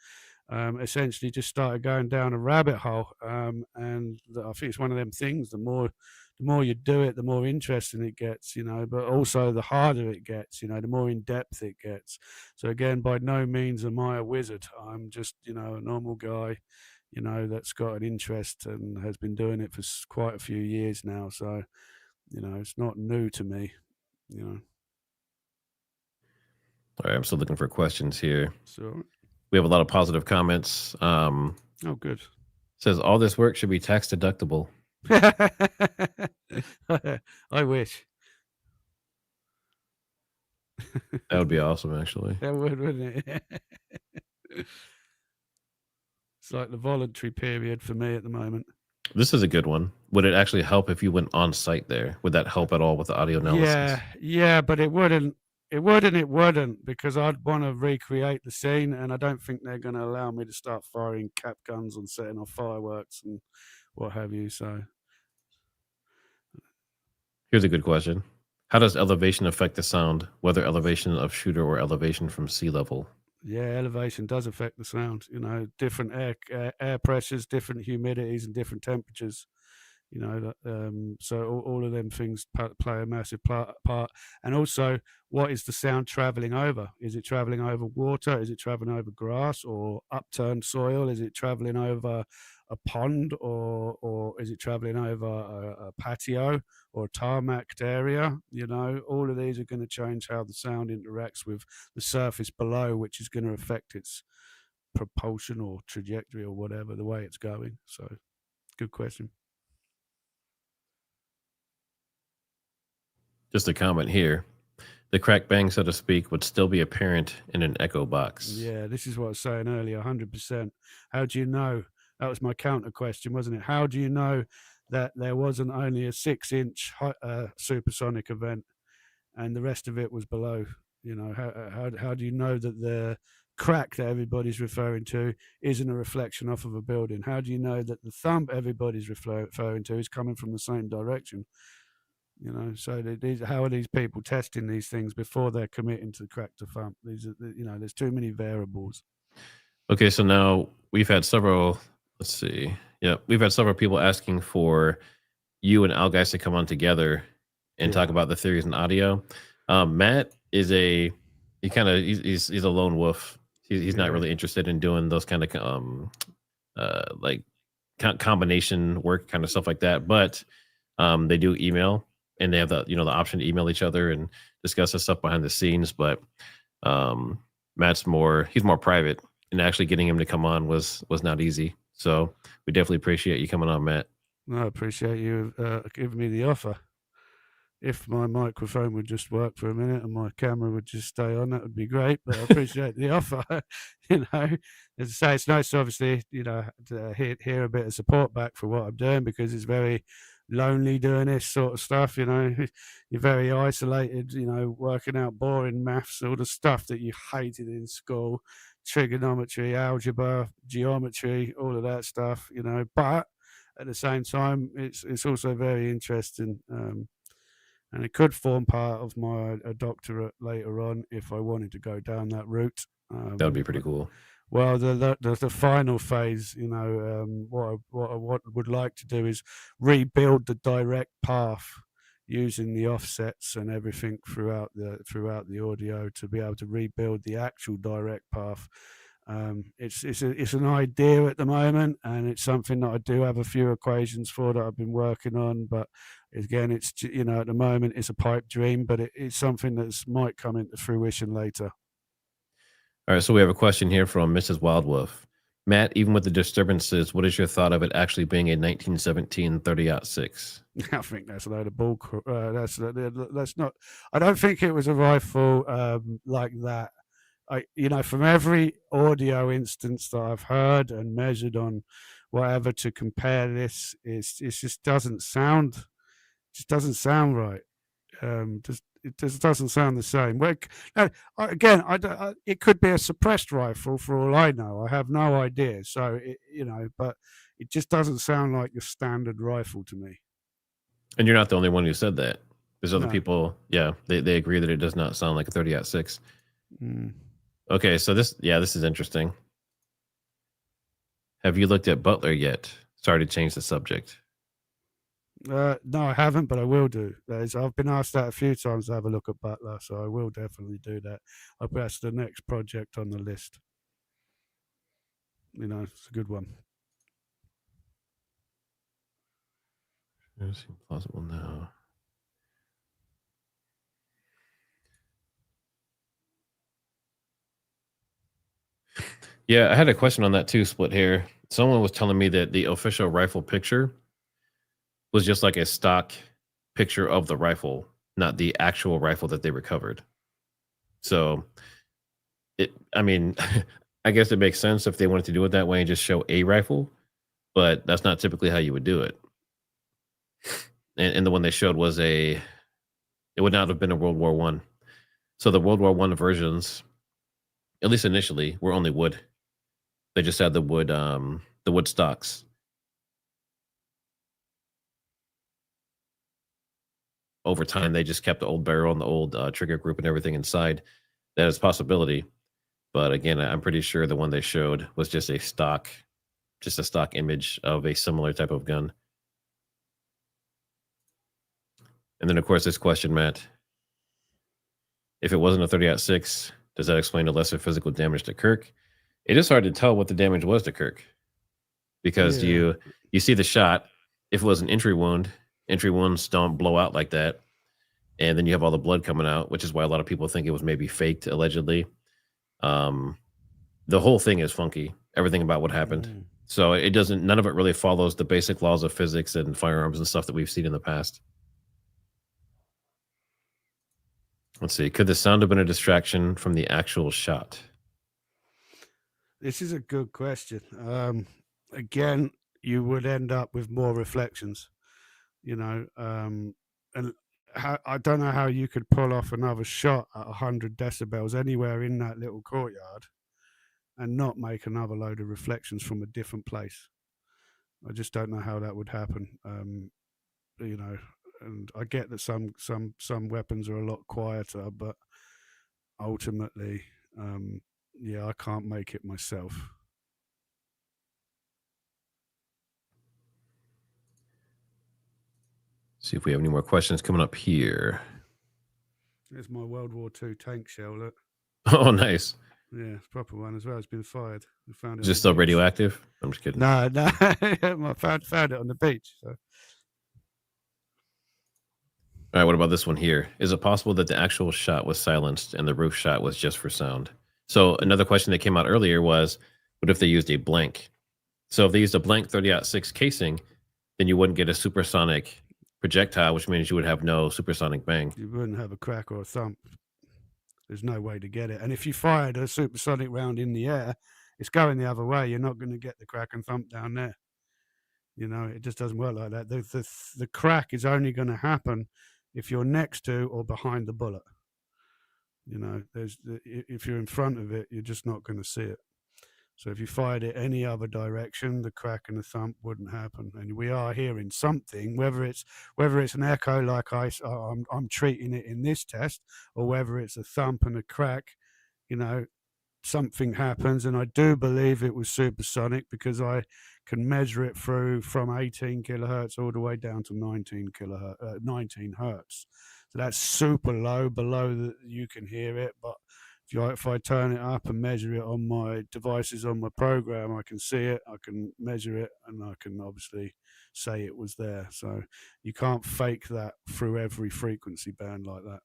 essentially just started going down a rabbit hole. And I think it's one of them things. The more you do it, the more interesting it gets, but also the harder it gets, the more in depth it gets. So again, by no means am I a wizard. I'm just, a normal guy, that's got an interest and has been doing it for quite a few years now. So, it's not new to me, All right, I'm still looking for questions here. So, We have a lot of positive comments. oh, good. Says all this work should be tax deductible. I wish. That would be awesome, actually. That would, wouldn't it? It's like the voluntary period for me at the moment. This is a good one. Would it actually help if you went on site there? Would that help at all with the audio analysis? Yeah, but it wouldn't. It wouldn't, because I'd want to recreate the scene, and I don't think they're going to allow me to start firing cap guns and setting off fireworks and what have you. So Here's a good question. How does elevation affect the sound, whether elevation of shooter or elevation from sea level? yeah, elevation does affect the sound. Different air pressures, different humidities, and different temperatures. So all of them things play a massive part. And also, what is the sound traveling over? Is it traveling over water? Is it traveling over grass or upturned soil? Is it traveling over a pond, or is it traveling over a patio or a tarmacked area? All of these are going to change how the sound interacts with the surface below, which is going to affect its propulsion or trajectory or whatever, the way it's going. So, good question. Just a comment here. The crack bang, so to speak, would still be apparent in an echo box. Yeah, this is what I was saying earlier, 100%. How do you know? That was my counter question, wasn't it? How do you know that there wasn't only a 6-inch supersonic event and the rest of it was below? How do you know that the crack that everybody's referring to isn't a reflection off of a building? How do you know that the thump everybody's referring to is coming from the same direction? So how are these people testing these things before they're committing to crack to thump? There's too many variables. Okay, so now we've had several, let's see. Yeah, we've had several people asking for you and Al guys to come on together and talk about the theories in audio. Matt is he's a lone wolf. He's not really interested in doing those kind of like combination work, kind of stuff like that. But they do email, and they have the option to email each other and discuss the stuff behind the scenes. But Matt's he's more private, and actually getting him to come on was not easy. So we definitely appreciate you coming on, Matt. No, I appreciate you giving me the offer. If my microphone would just work for a minute and my camera would just stay on, that would be great. But I appreciate the offer. As I say, it's nice, obviously, to hear a bit of support back for what I'm doing, because it's very lonely doing this sort of stuff. You're very isolated, working out boring maths, all the stuff that you hated in school, trigonometry, algebra, geometry, all of that stuff, but at the same time, it's also very interesting, and it could form part of my doctorate later on if I wanted to go down that route. That would be pretty cool. Well, the final phase, what I would like to do is rebuild the direct path using the offsets and everything throughout the audio to be able to rebuild the actual direct path. It's an idea at the moment, and it's something that I do have a few equations for that I've been working on. But again, it's at the moment it's a pipe dream, but it's something that might come into fruition later. All right, so we have a question here from Mrs. Wildwolf. Matt, even with the disturbances, what is your thought of it actually being a 1917 30-06? I think that's a load of bull. That's not. I don't think it was a rifle like that. From every audio instance that I've heard and measured on whatever to compare this, it just doesn't sound right. It just doesn't sound the same. Again, it could be a suppressed rifle for all I know. I have no idea. So but it just doesn't sound like your standard rifle to me. And you're not the only one who said that. There's other No. people, yeah, they agree that it does not sound like a 30-06. Mm. Okay, so this is interesting. Have you looked at Butler yet? Sorry to change the subject. No, I haven't, but I will do. I've been asked that a few times to have a look at Butler, so I will definitely do that. That's the next project on the list. It's a good one. It seems plausible now. Yeah, I had a question on that too, Split Hair. Someone was telling me that the official rifle picture was just like a stock picture of the rifle, not the actual rifle that they recovered. So, I mean, I guess it makes sense if they wanted to do it that way and just show a rifle, but that's not typically how you would do it. And the one they showed was it would not have been a World War One. So the World War One versions, at least initially, were only wood. They just had the wood stocks. Over time, they just kept the old barrel and the old trigger group and everything inside. That is a possibility. But again, I'm pretty sure the one they showed was just a stock image of a similar type of gun. And then, of course, this question, Matt. If it wasn't a 30-06, does that explain the lesser physical damage to Kirk? It is hard to tell what the damage was to Kirk. Because you see the shot. If it was an entry wounds don't blow out like that. And then you have all the blood coming out, which is why a lot of people think it was maybe faked, allegedly. The whole thing is funky, everything about what happened. So none of it really follows the basic laws of physics and firearms and stuff that we've seen in the past. Let's see. Could the sound have been a distraction from the actual shot? This is a good question. Again, you would end up with more reflections, and I don't know how you could pull off another shot at 100 decibels anywhere in that little courtyard and not make another load of reflections from a different place. I just don't know how that would happen. And I get that some weapons are a lot quieter, but ultimately, I can't make it myself. See if we have any more questions coming up here. There's my World War II tank shell. Look. Oh, nice. Yeah, it's a proper one as well. It's been fired. We found it. Is it still radioactive? I'm just kidding. No. I found it on the beach. So. All right, what about this one here? Is it possible that the actual shot was silenced and the roof shot was just for sound? So another question that came out earlier was, what if they used a blank? So if they used a blank 30-06 casing, then you wouldn't get a supersonic projectile, which means you would have no supersonic bang. You wouldn't have a crack or a thump. There's no way to get it. And if you fired a supersonic round in the air, it's going the other way. You're not going to get the crack and thump down there. It just doesn't work like that. The crack is only going to happen if you're next to or behind the bullet. If you're in front of it, you're just not going to see it. So if you fired it any other direction, the crack and the thump wouldn't happen. And we are hearing something, whether it's an echo like I'm treating it in this test, or whether it's a thump and a crack, something happens. And I do believe it was supersonic because I can measure it through from 18 kilohertz all the way down to 19 hertz. So that's super low, below that you can hear it, but if I turn it up and measure it on my devices on my program, I can see it, I can measure it, and I can obviously say it was there. So you can't fake that through every frequency band like that.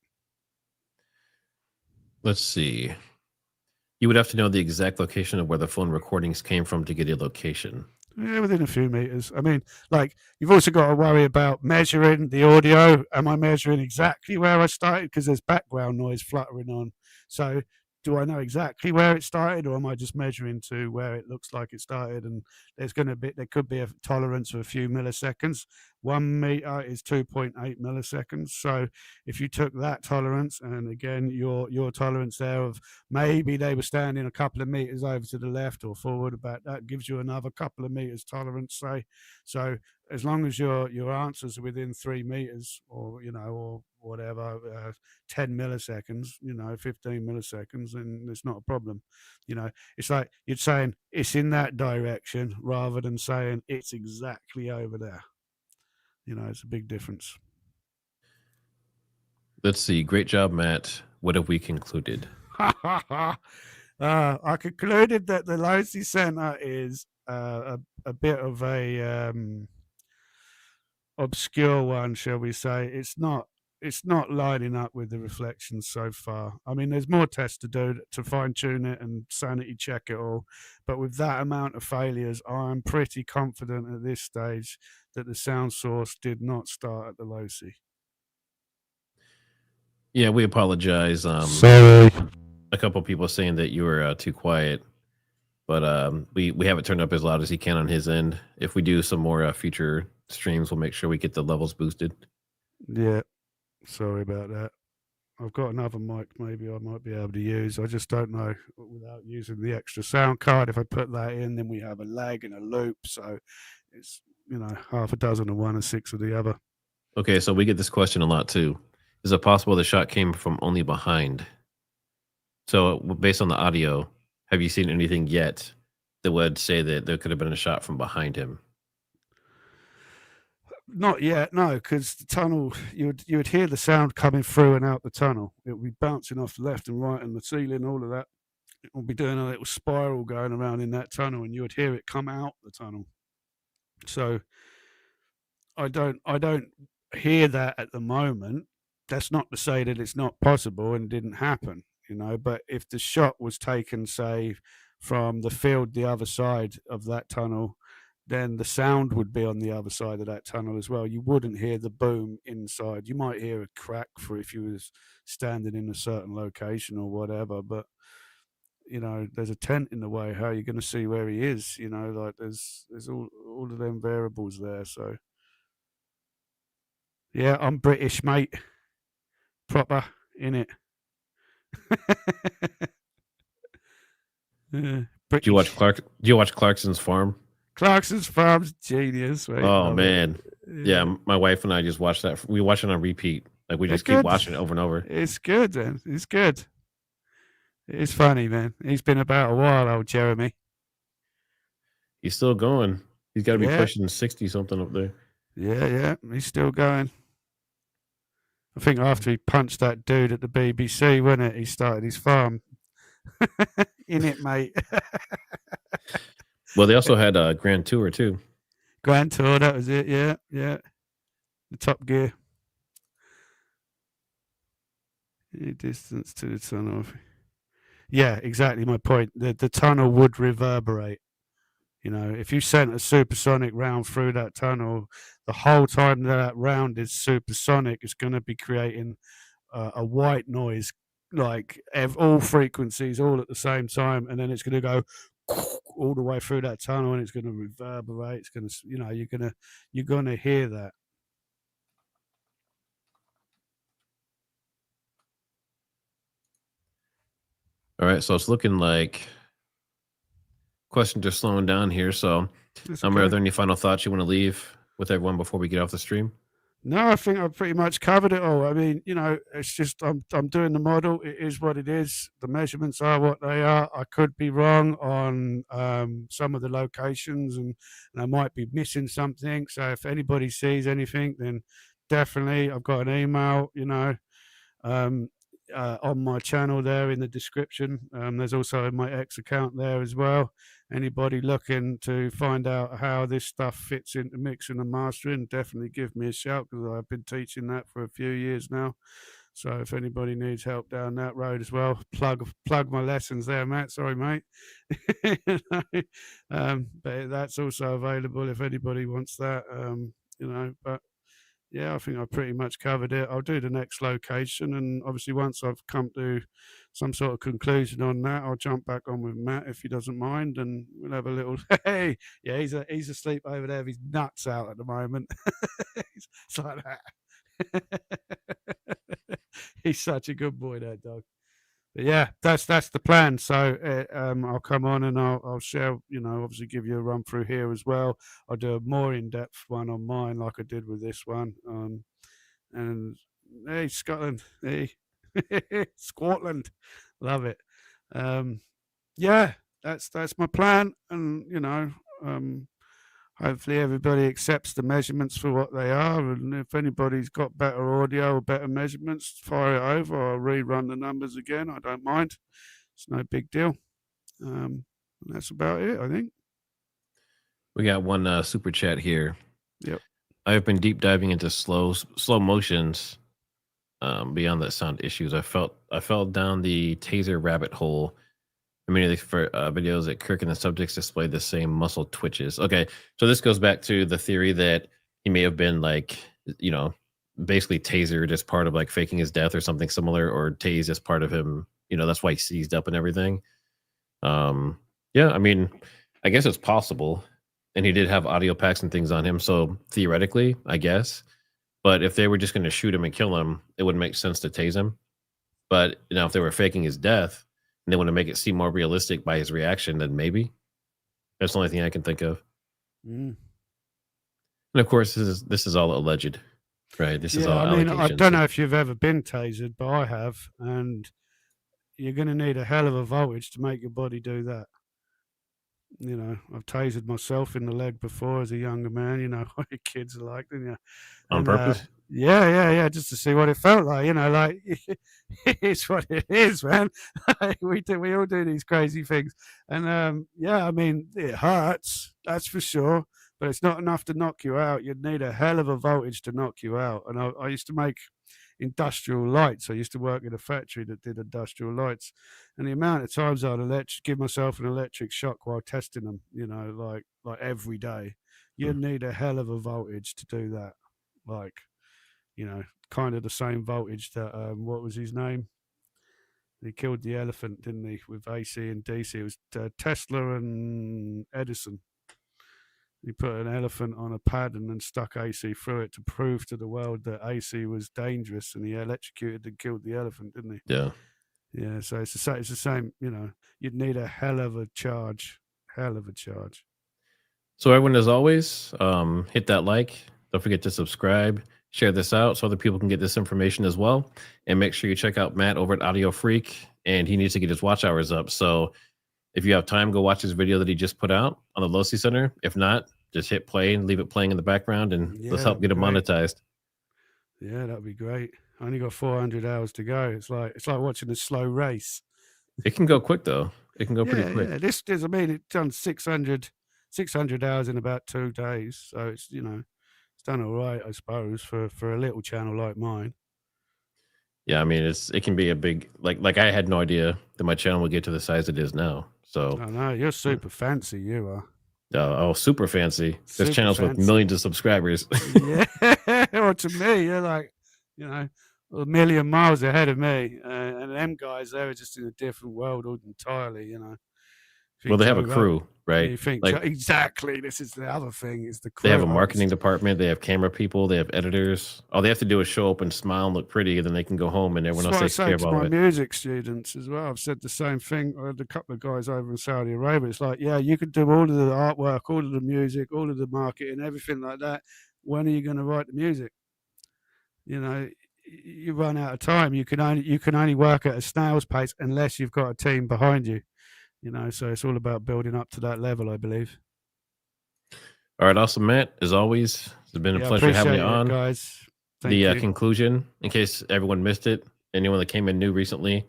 Let's see. You would have to know the exact location of where the phone recordings came from to get a location. Yeah, within a few meters. I mean, like, you've also got to worry about measuring the audio. Am I measuring exactly where I started? Because there's background noise fluttering on. So do I know exactly where it started, or am I just measuring to where it looks like it started? And there could be a tolerance of a few milliseconds. 1 meter is 2.8 milliseconds. So if you took that tolerance, and again your tolerance there of maybe they were standing a couple of meters over to the left or forward, about that gives you another couple of meters tolerance, say. So as long as your answers are within 3 meters, or or whatever, 10 milliseconds, 15 milliseconds, then it's not a problem. It's like you're saying it's in that direction rather than saying it's exactly over there. It's a big difference. Let's see. Great job, Matt. What have we concluded? I concluded that the Losee Center is a bit of a obscure one, shall we say. It's not lining up with the reflections so far. I mean, there's more tests to do to fine tune it and sanity check it all, but with that amount of failures, I'm pretty confident at this stage that the sound source did not start at the Losee. Yeah, we apologize. Sorry. A couple people saying that you were too quiet, but we have it turned up as loud as he can on his end. If we do some more future streams, we'll make sure we get the levels boosted. Yeah, sorry about that. I've got another mic maybe I might be able to use. I just don't know without using the extra sound card. If I put that in, then we have a lag and a loop. So it's, half a dozen of one and 6 of the other. Okay, so we get this question a lot too. Is it possible the shot came from only behind? So based on the audio, have you seen anything yet that would say that there could have been a shot from behind him? Not yet, no, because the tunnel, you would hear the sound coming through and out the tunnel. It would be bouncing off the left and right and the ceiling, all of that. It would be doing a little spiral going around in that tunnel, and you would hear it come out the tunnel. So I don't hear that at the moment. That's not to say that it's not possible and didn't happen, but if the shot was taken, say, from the field the other side of that tunnel, then the sound would be on the other side of that tunnel as well. You wouldn't hear the boom inside. You might hear a crack for if you was standing in a certain location or whatever, but there's a tent in the way. How are you going to see where he is? Like there's all of them variables there. So yeah, I'm British, mate. Proper in it. Do you watch Clarkson's Farm? Clarkson's Farm's genius, mate. Oh man, yeah. My wife and I just watched that. We watch it on repeat. Like we just keep watching it over and over. It's good, man. It's good. It's funny, man. He's been about a while, old Jeremy. He's still going. He's got to be pushing 60 something up there. Yeah, he's still going. I think after he punched that dude at the BBC, wasn't it? He started his farm. In it, mate. Well, they also had a Grand Tour too. Grand Tour, that was it. Yeah. The Top Gear. Distance to the tunnel. Yeah, exactly my point. The tunnel would reverberate. If you sent a supersonic round through that tunnel, the whole time that round is supersonic, it's going to be creating a white noise, like all frequencies all at the same time, and then it's going to go all the way through that tunnel, and it's going to reverberate. It's going to, you're going to hear that. All right, so it's looking like questions are slowing down here. So, are there any final thoughts you want to leave with everyone before we get off the stream? No, I think I've pretty much covered it all. I mean, it's just I'm doing the model. It is what it is. The measurements are what they are. I could be wrong on some of the locations, and I might be missing something. So if anybody sees anything, then definitely I've got an email. on my channel there in the description. There's also my X account there as well. Anybody looking to find out how this stuff fits into mixing and mastering, definitely give me a shout, because I've been teaching that for a few years now. So if anybody needs help down that road as well, plug my lessons there, Matt. Sorry, mate. But that's also available if anybody wants that. But yeah, I think I pretty much covered it. I'll do the next location, and obviously once I've come to some sort of conclusion on that, I'll jump back on with Matt if he doesn't mind, and we'll have a little. Hey, yeah, he's asleep over there. He's nuts out at the moment. It's like that. He's such a good boy, that dog. But yeah, that's the plan. So I'll come on and I'll share, obviously give you a run through here as well. I'll do a more in-depth one on mine, like I did with this one. And hey, Scotland, hey, Scotland, love it. Yeah, that's my plan, and hopefully everybody accepts the measurements for what they are, and if anybody's got better audio or better measurements, fire it over. I'll rerun the numbers again. I don't mind. It's no big deal. And that's about it, I think. We got one super chat here. Yep. I've been deep diving into slow motions. Beyond the sound issues, I fell down the taser rabbit hole. Immediately for videos that Kirk and the subjects display the same muscle twitches. Okay, so this goes back to the theory that he may have been basically tasered as part of like faking his death or something similar, or tased as part of him. That's why he seized up and everything. Yeah, I mean, I guess it's possible, and he did have audio packs and things on him, so theoretically, I guess. But if they were just going to shoot him and kill him, it wouldn't make sense to tase him. But if they were faking his death, and they want to make it seem more realistic by his reaction, then maybe. That's the only thing I can think of. Mm. And of course, this is all alleged, right? This is all allegations. I don't know if you've ever been tasered, but I have, and you're going to need a hell of a voltage to make your body do that. I've tasered myself in the leg before as a younger man. What your kids are like, didn't you? On purpose? Yeah, just to see what it felt like. Like it's what it is, man. We all do these crazy things, and yeah, I mean, it hurts, that's for sure, but it's not enough to knock you out. You'd need a hell of a voltage to knock you out. And I used to make industrial lights. I used to work in a factory that did industrial lights, and the amount of times I'd give myself an electric shock while testing them, like every day. You'd need a hell of a voltage to do that. Like, kind of the same voltage that what was his name? He killed the elephant, didn't he, with AC and DC? It was Tesla and Edison. He put an elephant on a pad and then stuck AC through it to prove to the world that AC was dangerous, and he electrocuted and killed the elephant, didn't he? Yeah. Yeah, so it's the same, you'd need a hell of a charge. So everyone, as always, hit that like. Don't forget to subscribe. Share this out so other people can get this information as well. And make sure you check out Matt over at AudioFreq, and he needs to get his watch hours up. So if you have time, go watch his video that he just put out on the Losee Center. If not, just hit play and leave it playing in the background, and let's help get it monetized. Yeah, that'd be great. I only got 400 hours to go. It's like watching a slow race. It can go quick though. It can go pretty quick. Yeah, this is. I mean, it's done 600 hours in about 2 days. So it's it's done all right, I suppose, for a little channel like mine. Yeah, I mean, it can be a big like I had no idea that my channel would get to the size it is now. So I know you're super fancy. You are. Oh, super fancy. There's Super channels fancy. with millions of subscribers. Yeah, or to me, you're like, a million miles ahead of me, and them guys, they were just in a different world entirely. Well, they have a crew, right? You think exactly. This is the other thing. Is the crew. They have a marketing department. They have camera people. They have editors. All they have to do is show up and smile and look pretty, and then they can go home, and everyone else takes care of all my it. music students as well. I've said the same thing. I had a couple of guys over in Saudi Arabia. It's like, yeah, you can do all of the artwork, all of the music, all of the marketing, everything like that. When are you going to write the music? You run out of time. You can only work at a snail's pace unless you've got a team behind you. So it's all about building up to that level, I believe. All right, awesome, Matt. As always, it's been a pleasure having you on, guys. The conclusion, in case everyone missed it, anyone that came in new recently,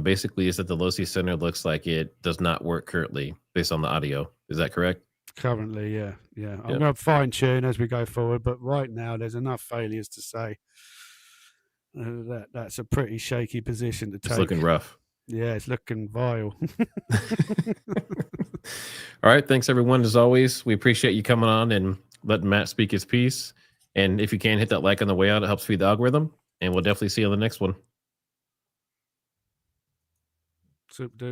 basically is that the Losee Center looks like it does not work currently based on the audio. Is that correct? Currently, yeah. I'm Yep. going to fine tune as we go forward, but right now there's enough failures to say that's a pretty shaky position to take. It's looking rough. Yeah, it's looking vile. All right. Thanks, everyone. As always, we appreciate you coming on and letting Matt speak his piece. And if you can, hit that like on the way out. It helps feed the algorithm. And we'll definitely see you on the next one. Super duper.